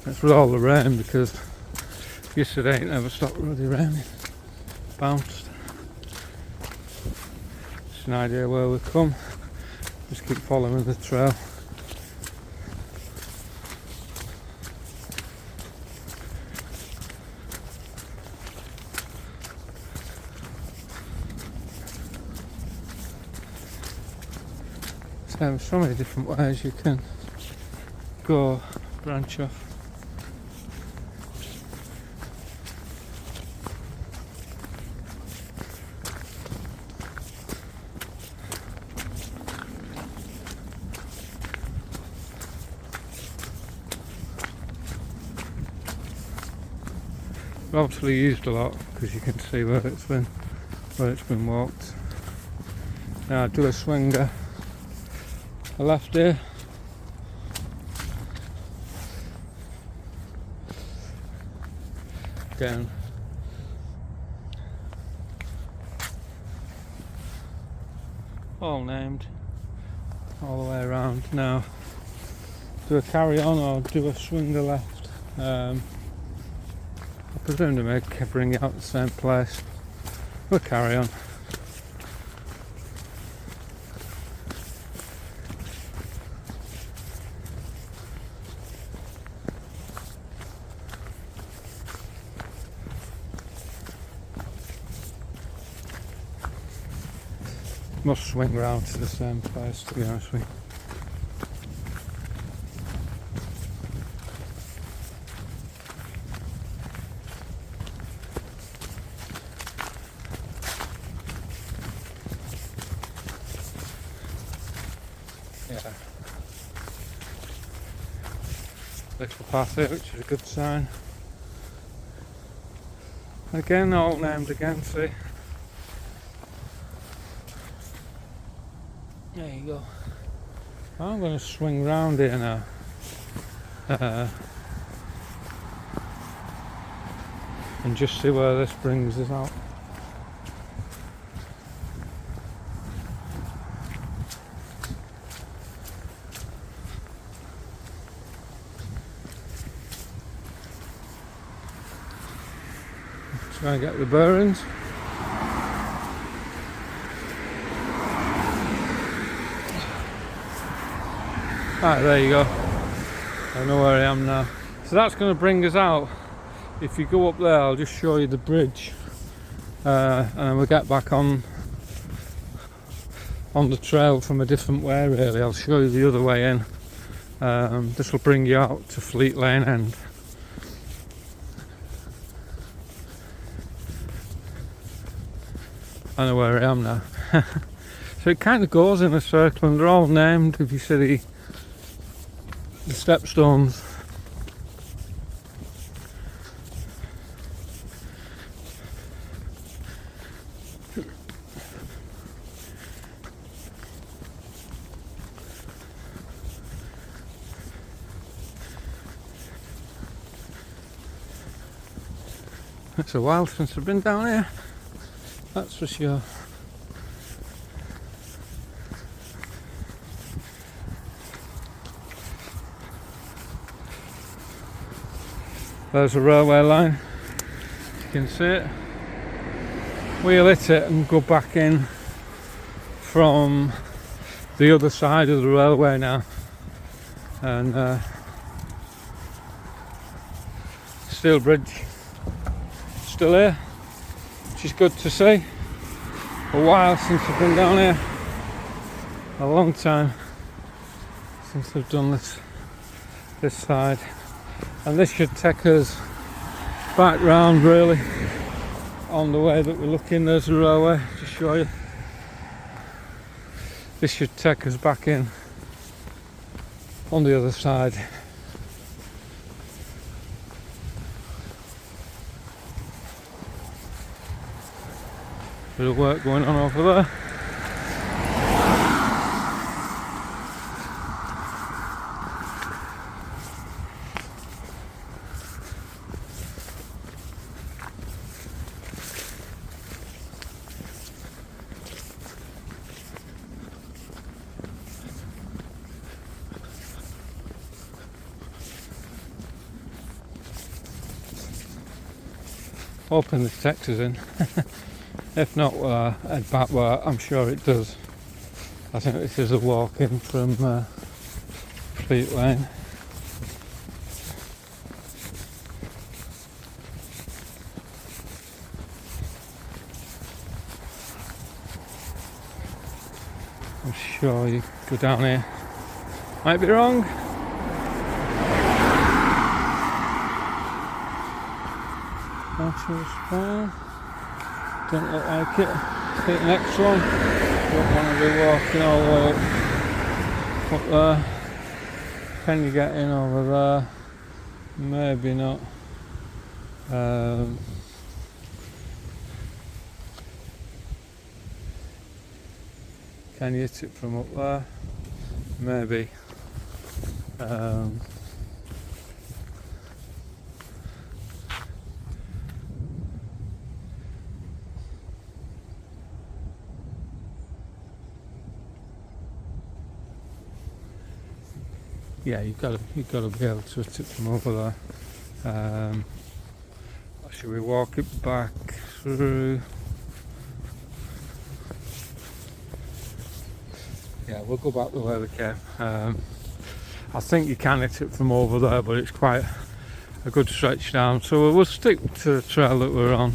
That's with all the rain, because yesterday it never stopped really raining. Bounced. Just an idea where we come. Just keep following the trail. There's so many different ways you can go, branch off. We've obviously used a lot because you can see where it's been walked. Now do a swinger. I left here. Down. All named. All the way around. Now, do a carry on or do a swinger left. I presume they may bring it out the same place. We'll carry on. Must swing round to the same place, to be honest with you. Yeah. Little path here, which is a good sign. Again, all named again, see? There you go. I'm going to swing round here now. And just see where this brings us out. Try and get the bearings. Right, there you go. I know where I am now. So that's going to bring us out. If you go up there, I'll just show you the bridge, and then we'll get back on the trail from a different way. Really, I'll show you the other way in. This will bring you out to Fleet Lane End. I know where I am now. So it kind of goes in a circle, and they're all named. If you see the stepstones. It's a while since I've been down here, that's for sure. There's a railway line, you can see it. We'll hit it and go back in from the other side of the railway now, and steel bridge still here, which is good to see. A while since I've been down here, a long time since I've done this side, and this should take us back round really on the way that we're looking. There's the railway to show you. This should take us back in on the other side. Bit of work going on over there. Hoping this takes us in. If not, we'll head back where I'm sure it does. I think this is a walk in from Fleet Lane. I'm sure you go down here. Might be wrong. Don't look like it. Take the next one. Don't want to be walking all the way up there. Can you get in over there? Maybe not. Can you hit it from up there? Maybe. Yeah, you've got to be able to hit it from over there. Should we walk it back through? Yeah, we'll go back the way we came. I think you can hit it from over there, but it's quite a good stretch down. So we'll stick to the trail that we're on.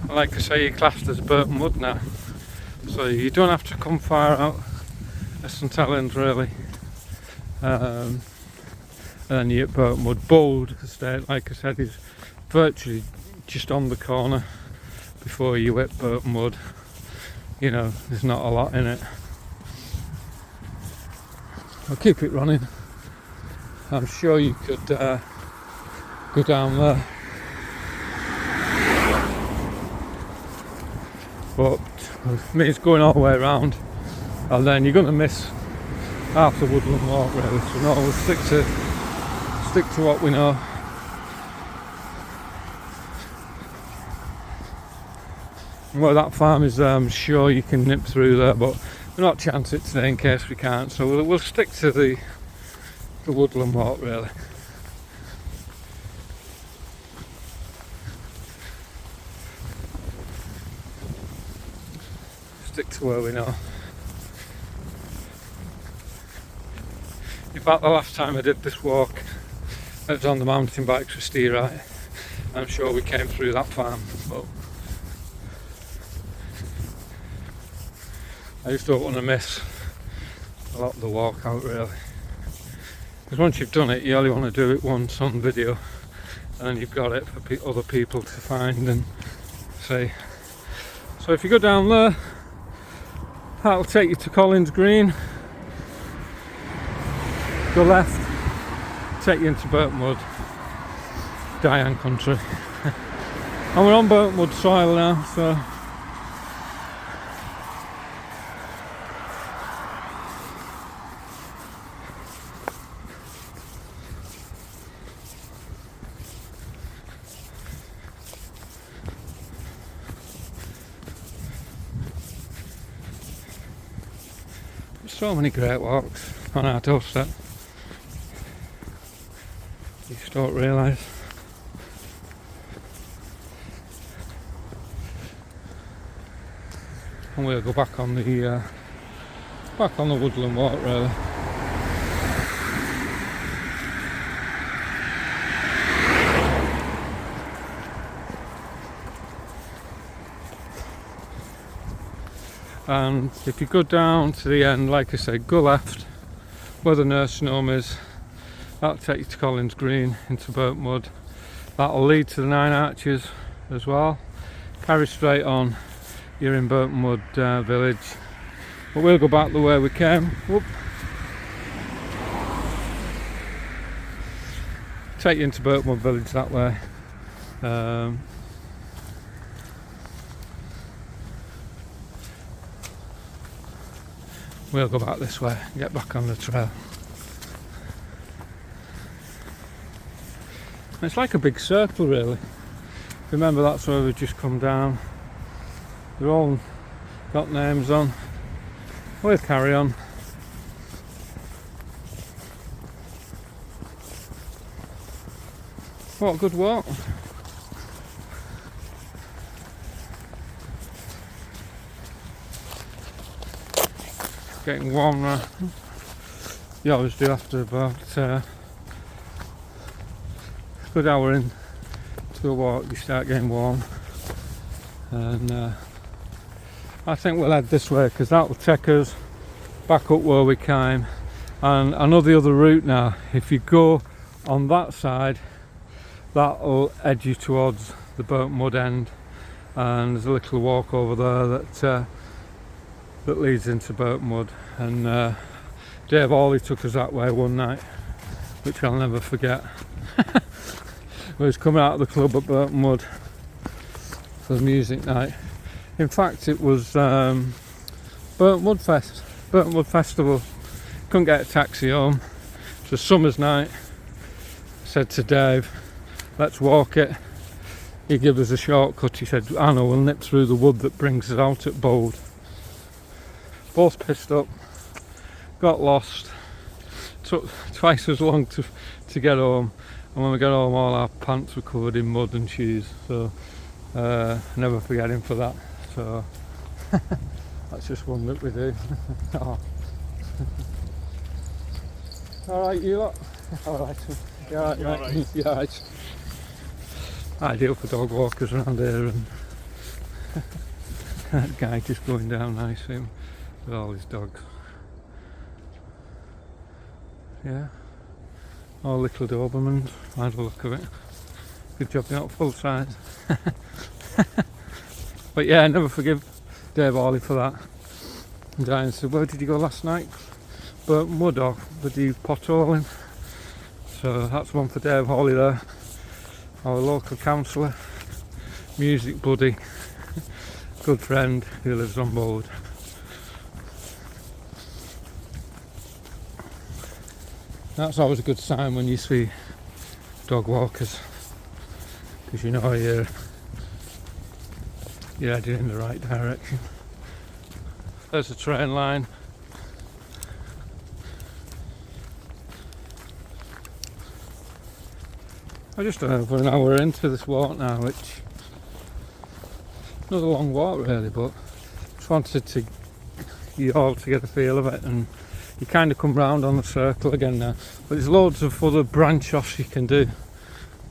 Like I say, you're classed as Burton Wood now, so you don't have to come far out. St Helens really, and then you hit Burton Wood. Bold Estate, like I said, is virtually just on the corner before you hit Burton Wood. You know, there's not a lot in it. I'll keep it running. I'm sure you could go down there, but with me it's going all the way around, and then you're going to miss half the woodland walk really. So no, we'll stick to what we know. And where that farm is there, I'm sure you can nip through there, but we'll not chance it today in case we can't. So we'll stick to the woodland walk really. to where we know. In fact, the last time I did this walk, I was on the mountain bikes with Steve, right? I'm sure we came through that farm, but I just don't want to miss a lot of the walk out, really. Because once you've done it, you only want to do it once on video, and then you've got it for other people to find and see. So if you go down there, that'll take you to Collins Green. Go left, take you into Burntwood, Diane country. And we're on Burntwood soil now, so so many great walks on our doorstep. You just don't realise. And we'll go back on the woodland walk, really. And if you go down to the end, like I said, go left where the nursing home is. That'll take you to Collins Green into Burntwood. That'll lead to the Nine Arches as well. Carry straight on, you're in Burntwood village. But we'll go back the way we came. Whoop. Take you into Burntwood village that way. We'll go back this way and get back on the trail. It's like a big circle, really. Remember, that's where we've just come down. They're all got names on. We'll carry on. What a good walk. Getting warm now. You always do after about a good hour in to a walk, you start getting warm. And I think we'll head this way because that will take us back up where we came. And I know the other route now. If you go on that side, that'll edge you towards the Burntwood end, and there's a little walk over there that leads into Burntwood. And Dave Hawley took us that way one night, which I'll never forget. We was coming out of the club at Burntwood for the music night. In fact, it was Burntwood Festival. Couldn't get a taxi home. It was a summer's night. Said to Dave, let's walk it. He gave us a shortcut. He said, Anna, we'll nip through the wood that brings us out at Bold. Both pissed up, got lost, took twice as long to get home, and when we got home all our pants were covered in mud and shoes, so never forget him for that. So that's just one that we do. Oh. Alright, you lot? Alright, you alright, right? You alright? Ideal for dog walkers around here, and that guy just going down nice him with all his dogs. Yeah, all little Dobermans, by the look of it. Good job you're not full size. But yeah, I never forgive Dave Hawley for that. And Diane said, where did you go last night? Burntwood or bloody potholing? So that's one for Dave Hawley there, our local councillor, music buddy, good friend who lives on board. That's always a good sign when you see dog walkers, because you know you're heading in the right direction. There's a train line. I'm just over an hour into this walk now, which not a long walk really, but just wanted to you all to get a feel of it, and you kind of come round on the circle again now. But there's loads of other branch offs you can do,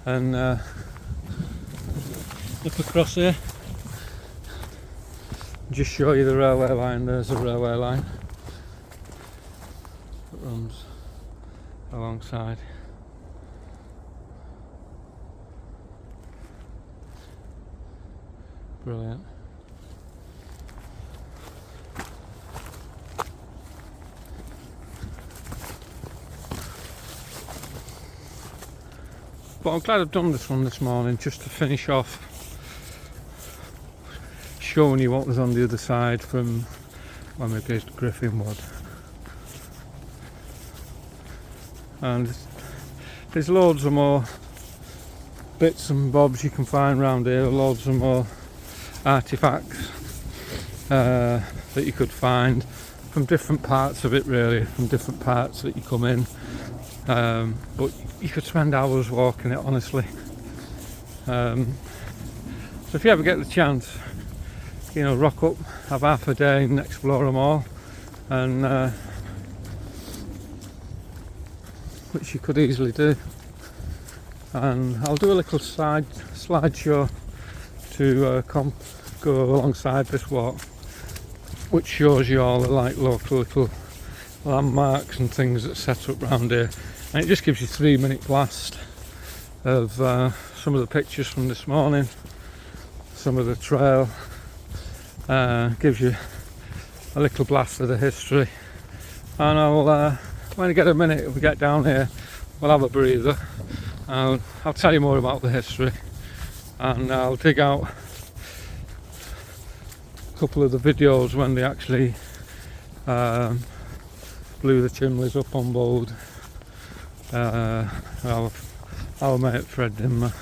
and up across here, just show you the railway line. There's a railway line that runs alongside. Brilliant. But I'm glad I've done this one this morning, just to finish off showing you what was on the other side from when we did Griffin Wood. And there's loads of more bits and bobs you can find around here, loads of more artifacts that you could find from different parts of it, really, from different parts that you come in. But you could spend hours walking it, honestly. So if you ever get the chance, you know, rock up, have half a day and explore them all, and which you could easily do. And I'll do a little slideshow to go alongside this walk, which shows you all the local little landmarks and things that set up around here, and it just gives you 3-minute blast of some of the pictures from this morning, some of the trail, gives you a little blast of the history. And I'll when I get a minute, if we get down here, we'll have a breather. I'll tell you more about the history, and I'll dig out a couple of the videos when they actually blew the chimneys up on board. Our mate Fred Dimmer.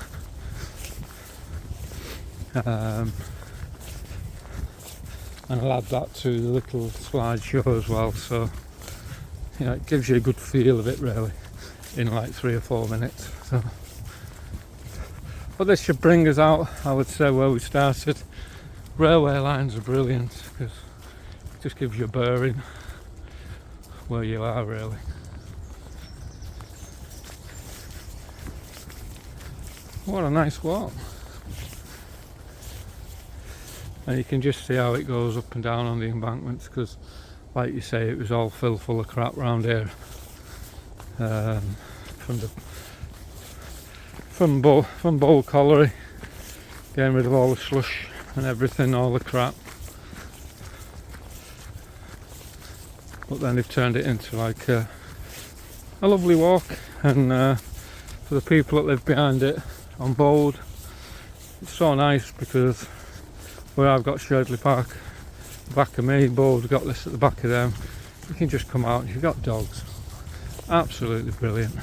And I'll add that to the little slideshow as well, so you know, it gives you a good feel of it, really, in like 3 or 4 minutes. So, but this should bring us out, I would say, where we started. Railway lines are brilliant because it just gives you a bearing where you are, really. What a nice walk. And you can just see how it goes up and down on the embankments, because like you say, it was all filled full of crap round here, from Bowl Colliery, getting rid of all the slush and everything, all the crap. But then they've turned it into like a lovely walk, and for the people that live behind it on Bold, it's so nice, because where I've got Sherdley Park the back of me, Bold's got this at the back of them, you can just come out and you've got dogs. Absolutely brilliant.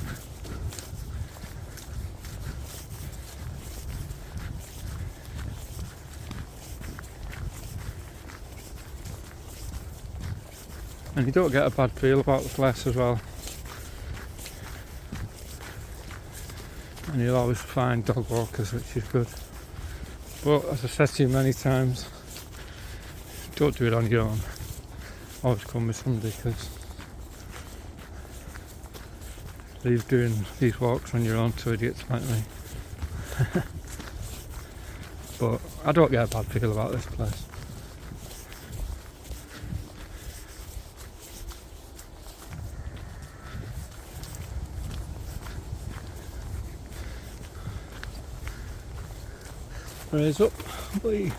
And you don't get a bad feel about the place as well. And you'll always find dog walkers, which is good. But as I said to you many times, don't do it on your own. Always come with somebody, because leave doing these walks on your own to idiots like me. But I don't get a bad feel about this place. Raise up, but you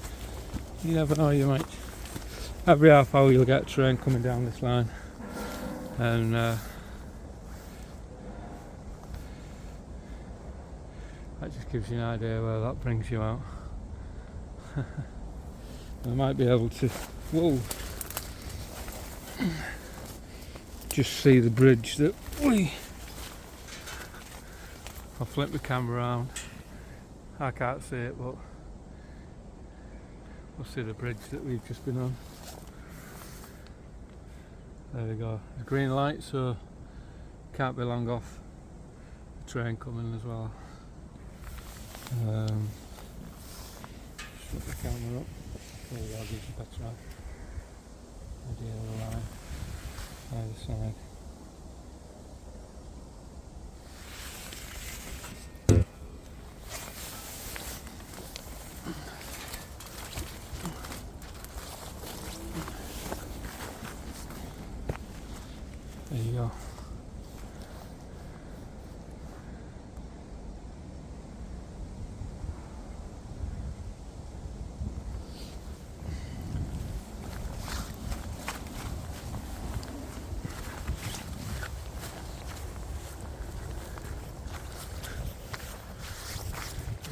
never know, you might, every half hour you'll get a train coming down this line, and that just gives you an idea where that brings you out. I might be able to, just see the bridge that I'll flip the camera around. I can't see it, but we'll see the bridge that we've just been on. There we go. The green light, so can't be long off. The train coming as well. Just put the camera up. There we go, gives you a better eye. Ideal line either side. There you go.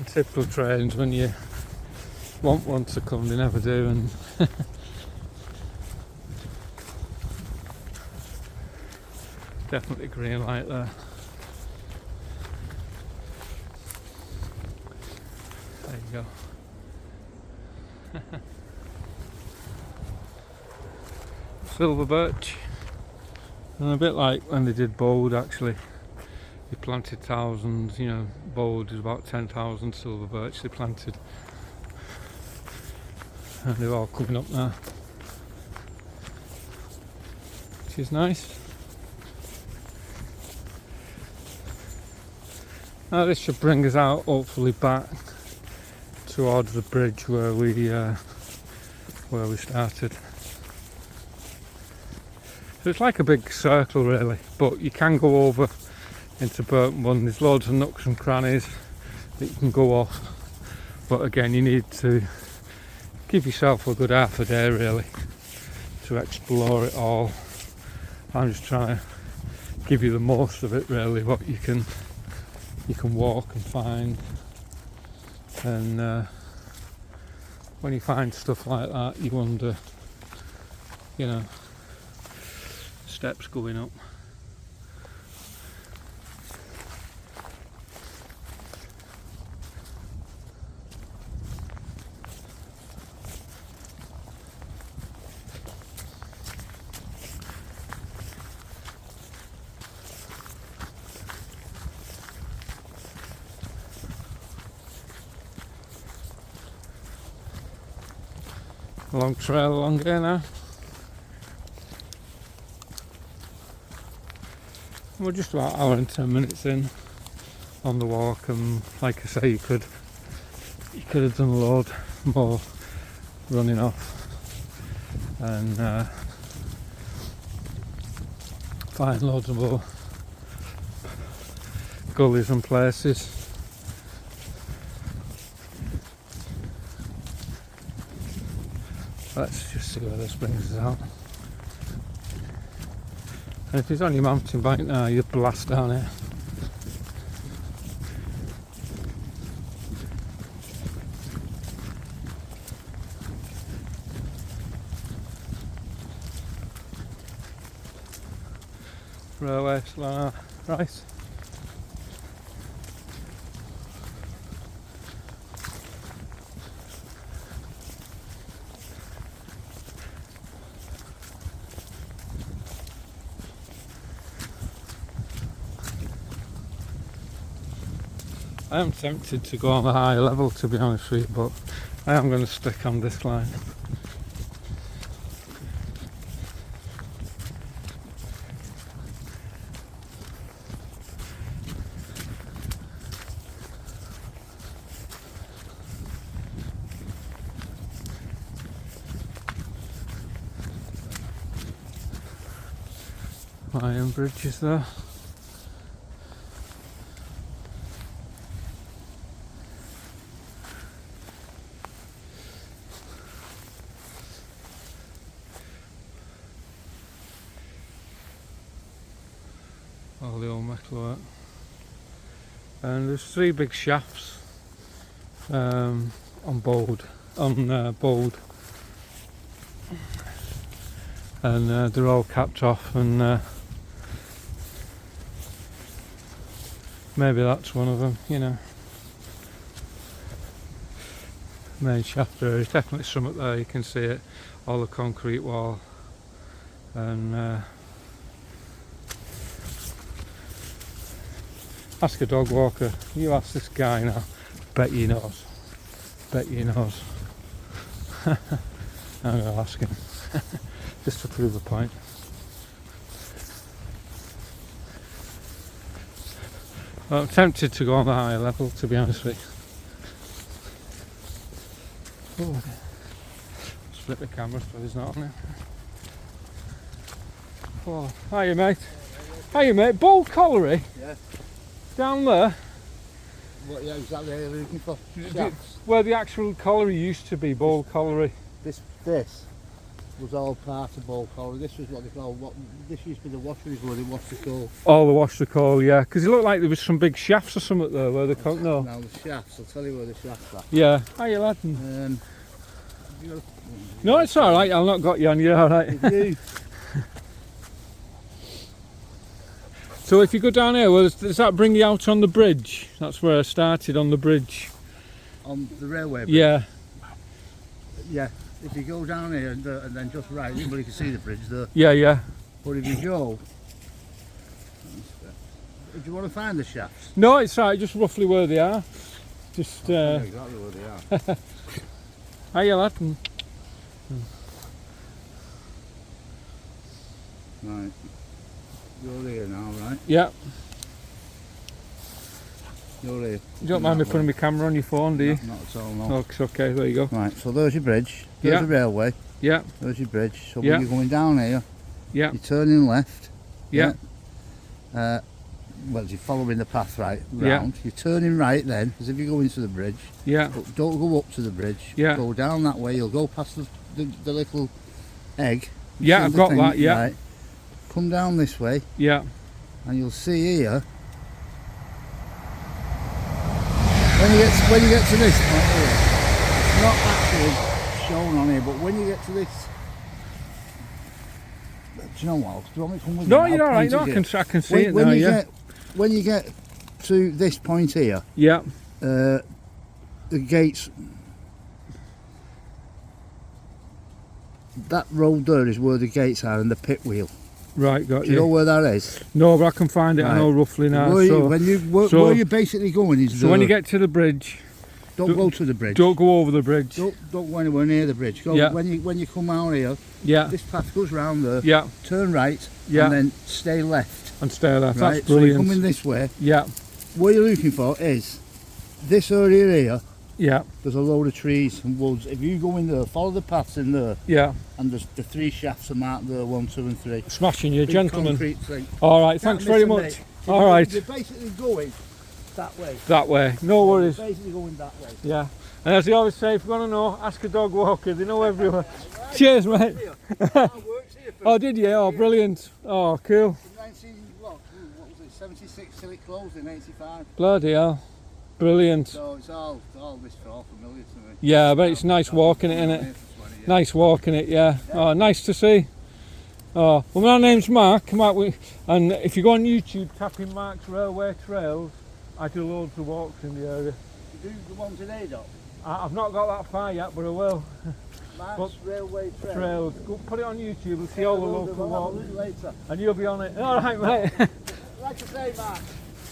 Typical trains, when you want one to come, they never do, and definitely green light there. There you go. Silver birch, and a bit like when they did Bold, actually. They planted thousands, you know, Bold is about 10,000 silver birch they planted. And they're all coming up now, which is nice. Now this should bring us out, hopefully, back towards the bridge where we started. So it's like a big circle, really, but you can go over into Burton Bun. There's loads of nooks and crannies that you can go off, but again, you need to give yourself a good half a day, really, to explore it all. I'm just trying to give you the most of it, really, what you can walk and find. And when you find stuff like that, you wonder, you know, steps going up. Long trail along here now. We're just about an hour and 10 minutes in on the walk, and like I say, you could have done a load more running off and find loads of more gullies and places. Let's just see where this brings us out. And if it's on your mountain bike now, you blast down here. Railway, right. I am tempted to go on a higher level, to be honest with you, but I am going to stick on this line. Iron bridges there. All the old metal work. And there's 3 big shafts on Bold, and they're all capped off, and maybe that's one of them, you know. Main shaft there, there's definitely some up there, you can see it, all the concrete wall, and ask a dog walker. You ask this guy now. Bet he knows. Bet he knows. I'm going to ask him. just to prove a point. Well, I'm tempted to go on the higher level, to be honest with you. Oh, split the camera so there's not on it. Oh, hiya mate. Hiya mate, Bold Colliery? Yeah. Down there? What exactly are you looking for? Where the actual colliery used to be, Bold Colliery. This was all part of Bold Colliery. This was what they call, this used to be the washeries where they washed the coal. Oh, the wash the coal, yeah. Because it looked like there was some big shafts or something there where they can't know. Now the shafts, I'll tell you where the shafts are. Yeah. Hiya lad. No, it's alright, I've not got you on, you're alright. So if you go down here, well, does that bring you out on the bridge? That's where I started, on the bridge. On the railway bridge? Yeah. Yeah. If you go down here and then just right, everybody can see the bridge there. Yeah, yeah. But if you go, do you want to find the shafts? No, it's alright, just roughly where they are. Just I know exactly where they are. Hiya lad. Right. You're here now, right? Yeah. You're here. You don't mind me putting my camera on your phone, do you? Not at all, no. Oh, it's okay, there you go. Right, so there's your bridge, there's the railway, Yeah, there's your bridge. So Yeah. when you're going down here, yeah, you're turning left. yeah, Well, you're following the path right Yeah. round. You're turning right then, as if you go into the bridge. yeah, But don't go up to the bridge. Yeah. Go down that way. You'll go past the little egg. yeah, See I've the got thing, that, yeah, Right. Come down this way, yeah, and you'll see here. When you get to this point here, it's not actually shown on here, but when you get to this, do you know what? Do you want me to come with No, you? you're I'll alright, point no, it here. I can see it now, yeah. When you get to this point here, Yeah, the gates, that road there is where the gates are and the pit wheel. right, got Do you know you. where that is? No, but I can find it, I Right. know roughly now. Where, So, where you're basically going is so when you get to the bridge, don't go to the bridge. don't go over the bridge. Don't go anywhere near the bridge. Go Yeah. when you come out here. Yeah, This path goes round there. yeah, Turn right. Yeah. And then stay left. and stay there, Right. that's So you're brilliant. coming this way. Yeah, What you're looking for is this area here. yeah, There's a load of trees and woods. If you go in there, follow the paths in there, yeah. and there's the 3 shafts are marked there, 1, 2 and 3. Smashing you, Big gentlemen. concrete thing. Alright, Can't thanks miss very a much. mate. Alright, You're basically going that way. that way, no worries. You're basically going that way. Yeah, and as they always say, if you want to know, ask a dog walker, they know everywhere. Cheers, mate. I worked here for Oh, did you? Oh, brilliant. Oh, cool. 19, what was it, 76 till it closed in 85. Bloody hell. Brilliant. So it's all this is all familiar to me. Yeah, I bet it's nice walking it, innit? Nice walking it, yeah. Oh, nice to see. Oh, well, my name's Mark, and if you go on YouTube, tap in Mark's Railway Trails, I do loads of walks in the area. You do the ones in Adop? I've not got that far yet, but I will. Mark's Railway Trail. Trails. Go put it on YouTube and see all the local walks, Later. and you'll be on it. Alright, mate. Like I say, Mark,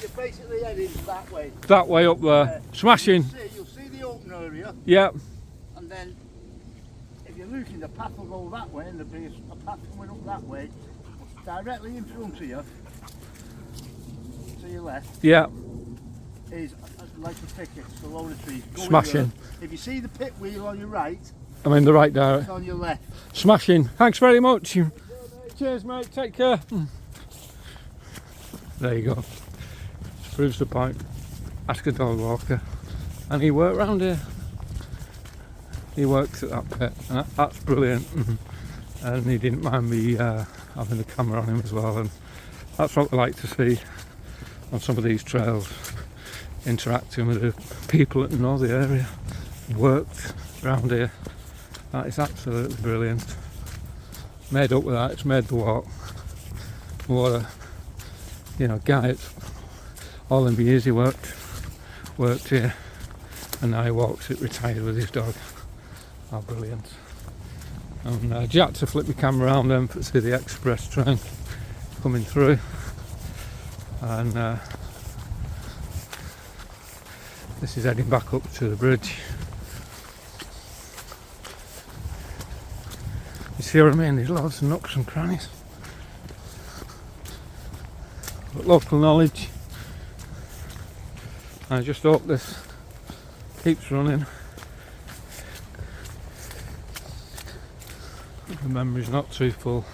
you're basically heading that way. That way up there. Smashing. You'll see the open area, Yeah, and then if you're looking, the path will go that way, and there'll be a path coming up that way. Directly in front of you, to your left, yeah. is like a thicket, it's a load of trees. Go in Smashing. there. If you see the pit wheel on your right, I'm in the right it's direction. on your left. Smashing. Thanks very much. Cheers, mate. Take care. There you go. Proves the point. Ask a dog walker. And he worked round here. He works at that pit. And that's brilliant. And he didn't mind me having the camera on him as well. And that's what we like to see on some of these trails. Interacting with the people that know the area. Worked round here. That is absolutely brilliant. Made up with that, it's made the walk. What a, guy, it's all in the years he worked here, and now he walks it retired with his dog. How brilliant. And I had to flip my camera around then to see the express train coming through. And this is heading back up to the bridge. see what I mean? There's loads of nooks and crannies. But local knowledge. I just hope this keeps running. The memory's not too full.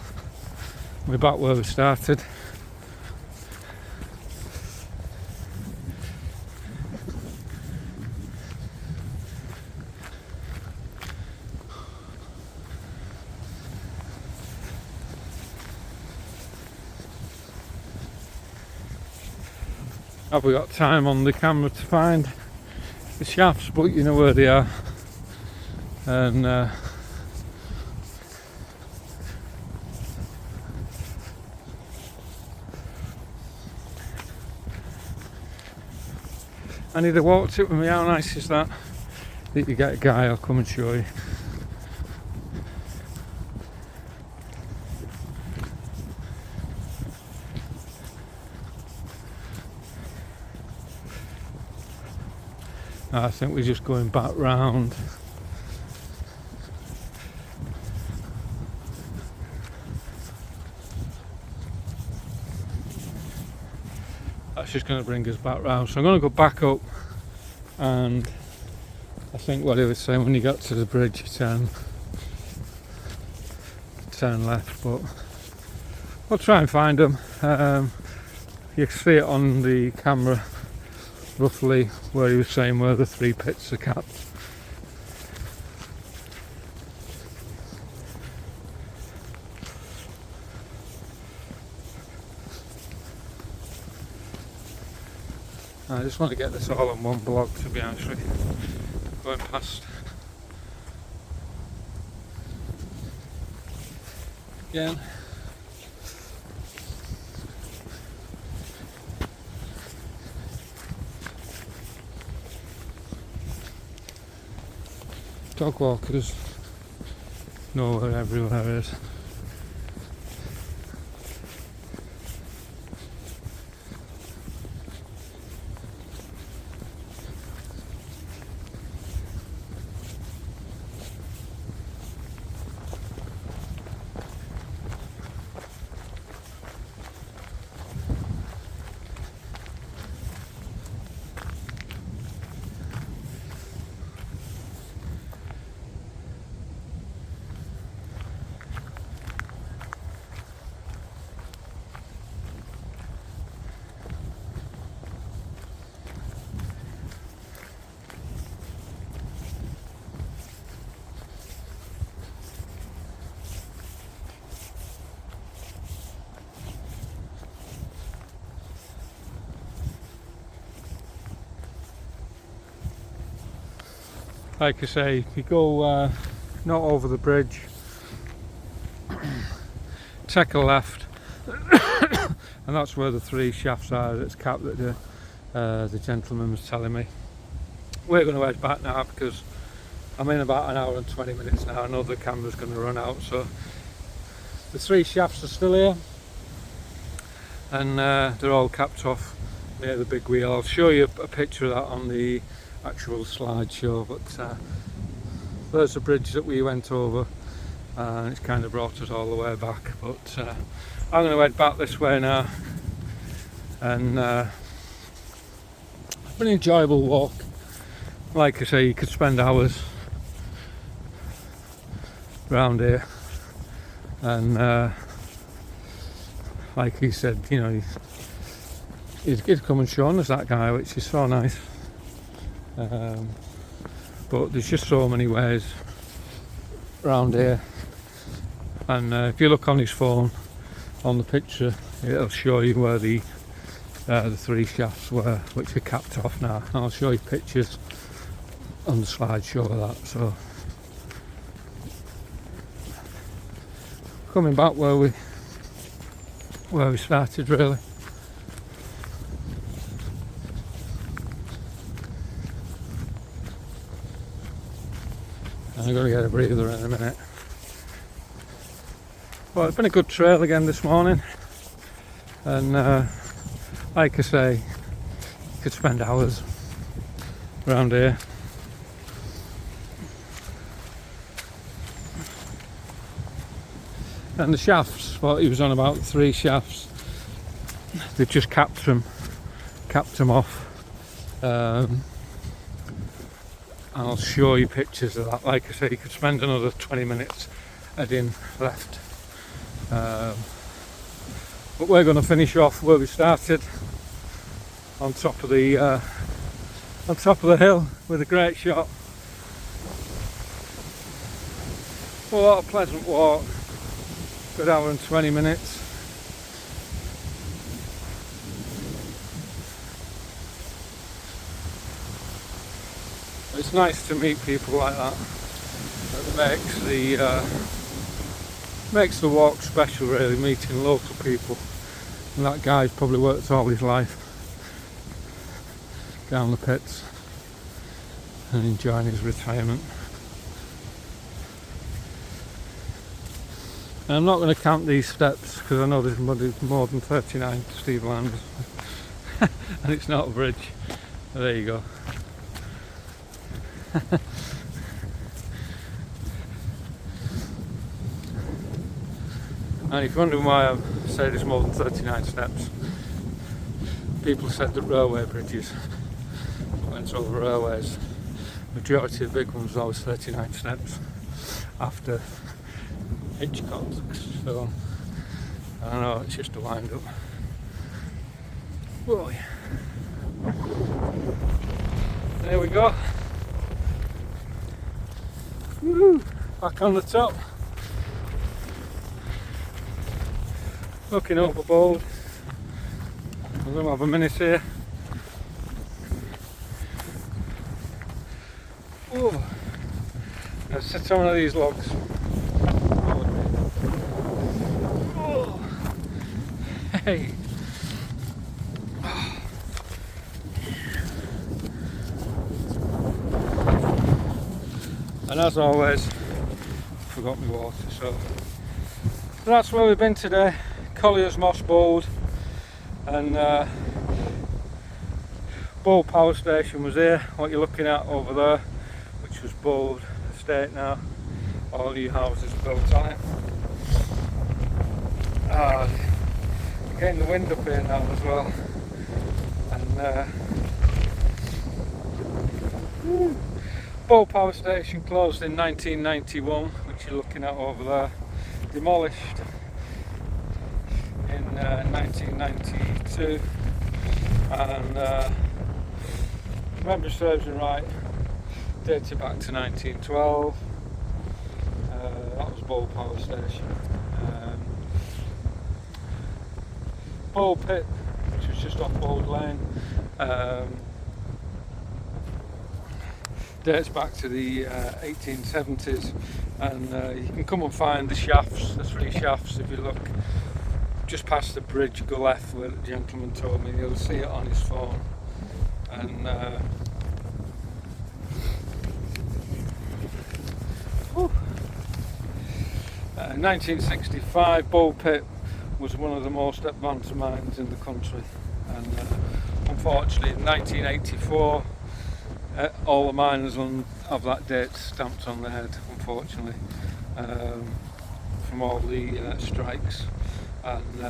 We're back where we started. Have we got time on the camera to find the shafts? But you know where they are. And I need to walk it with me. How nice is that? That you get a guy, I'll come and show you. I think we're just going back round. That's just going to bring us back round. So I'm going to go back up, and I think what he was saying, when you got to the bridge, you turn left. But I'll try and find them. You can see it on the camera. Roughly where he was saying where the 3 pits are capped. I just want to get this all on one block, to be honest with you. Going past again. Dog walkers, nowhere, everywhere is. Like I say, if you go not over the bridge, take a left, and that's where the 3 shafts are that's capped that the gentleman was telling me. We're going to head back now because I'm in about an hour and 20 minutes now. I know the camera's going to run out, so the 3 shafts are still here, and they're all capped off near the big wheel. I'll show you a picture of that on the actual slideshow, but there's a bridge that we went over, and it's kind of brought us all the way back. But I'm going to head back this way now, and it's been an enjoyable walk. Like I say, you could spend hours around here, and like he said, you know, he'd come and show us, that guy, which is so nice. But there's just so many ways around here, and if you look on his phone on the picture, it'll show you where the 3 shafts were, which are capped off now. I'll show you pictures on the slideshow of that. So coming back where we started, really. I'm going to get a breather in a minute. Well, it's been a good trail again this morning, and like I say, you could spend hours around here. And the shafts, well, he was on about 3 shafts. They've just capped them off. And I'll show you pictures of that. Like I say, you could spend another 20 minutes heading left. But we're going to finish off where we started, on top of the hill with a great shot. Well, what a pleasant walk. Good hour and 20 minutes. It's nice to meet people like that. That makes the walk special, really, meeting local people. And that guy's probably worked all his life down the pits and enjoying his retirement. And I'm not going to count these steps because I know there's more than 39 Steve Landers and it's not a bridge. But there you go. And if you're wondering why I say there's more than 39 steps, people said that railway bridges went over railways. Majority of the big ones are always 39 steps after Hitchcock's, so I don't know, it's just a wind up. Whoa. There we go. Woo! Back on the top. Looking overboard. We're going to have a minute here. Whoa. Let's sit on one of these logs. Whoa. Hey. And as always, forgot my water, so that's where we've been today. Colliers, Moss Bold, and Bold Power Station was here, what you're looking at over there, which was Bold Estate now, all new houses built on it. Getting the wind up here now as well, and Bold Power Station closed in 1991, which you're looking at over there, demolished in 1992, and if memory serves me right, dated back to 1912. That was Bold Power Station. Bold Pit, which was just off Bold Lane, dates back to the 1870s, and you can come and find the shafts, the 3 shafts, if you look just past the bridge, go left where the gentleman told me. You'll see it on his phone. And 1965, Bold Pit was one of the most advanced mines in the country, and unfortunately in 1984 all the miners of that date stamped on their head, unfortunately, from all the strikes, and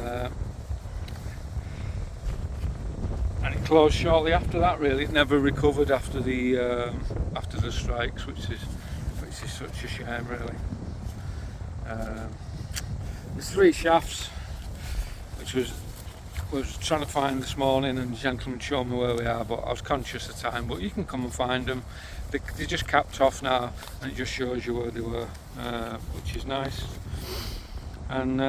it closed shortly after that. Really, it never recovered after the strikes, which is such a shame, really. There's 3 shafts, which was trying to find this morning, and the gentleman showed me where we are, but I was conscious of time. But you can come and find them. They're just capped off now, and it just shows you where they were, which is nice. And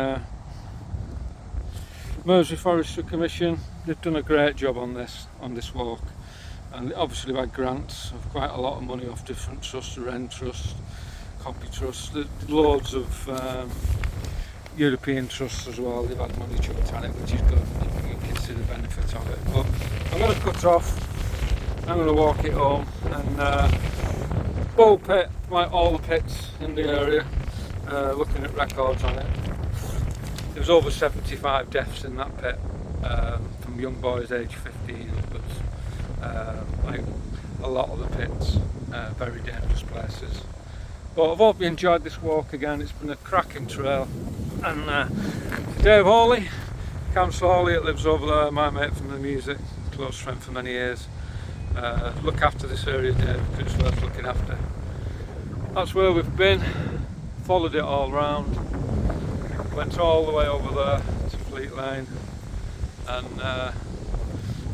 Mersey Forestry Commission, they've done a great job on this walk, and obviously they've had grants of quite a lot of money off different trusts, the Wren Trust, Copy Trust, loads of European trusts as well. They've had money chucked at it, which is good. You can see the benefit of it. But I'm going to cut off. I'm going to walk it home, and Bold Pit, like all the pits in the area, looking at records on it. There was over 75 deaths in that pit, from young boys aged 15 upwards. Like a lot of the pits, very dangerous places. But I hope you enjoyed this walk again. It's been a cracking trail, And Dave Hawley, Council Hawley, that lives over there, my mate from the music, close friend for many years. Look after this area, Dave, because it's worth looking after. That's where we've been, followed it all round, went all the way over there to Fleet Lane, and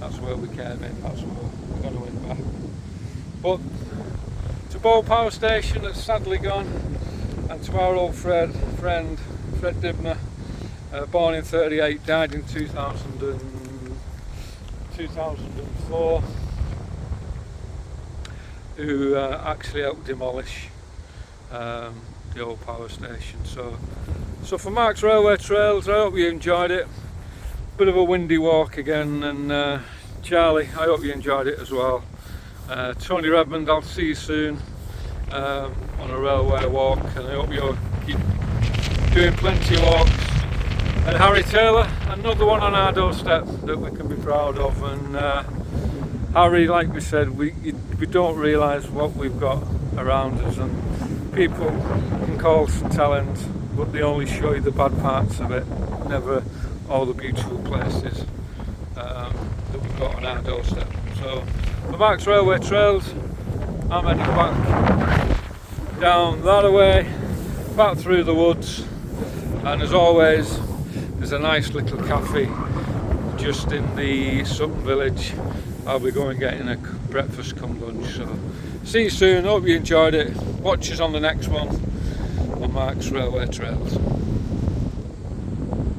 that's where we came in, that's where we're going to win back. But to Bow Power Station, that's sadly gone, and to our old friend Fred Dibner, born in 38, died in 2004, who actually helped demolish the old power station. So for Mark's Railway Trails, I hope you enjoyed it. Bit of a windy walk again, and Charlie, I hope you enjoyed it as well. Tony Redmond, I'll see you soon on a railway walk, and I hope you'll keep doing plenty of walks. And Harry Taylor, another one on our doorstep that we can be proud of. And Harry, like we said, we don't realise what we've got around us, and people can call us talent, but they only show you the bad parts of it, never all the beautiful places that we've got on our doorstep. So for Mark's Railway Trails, I'm heading back down that way, back through the woods, and as always, there's a nice little cafe just in the Sutton village. I'll be going getting a breakfast come lunch. So see you soon, hope you enjoyed it. Watch us on the next one on Mark's Railway Trails.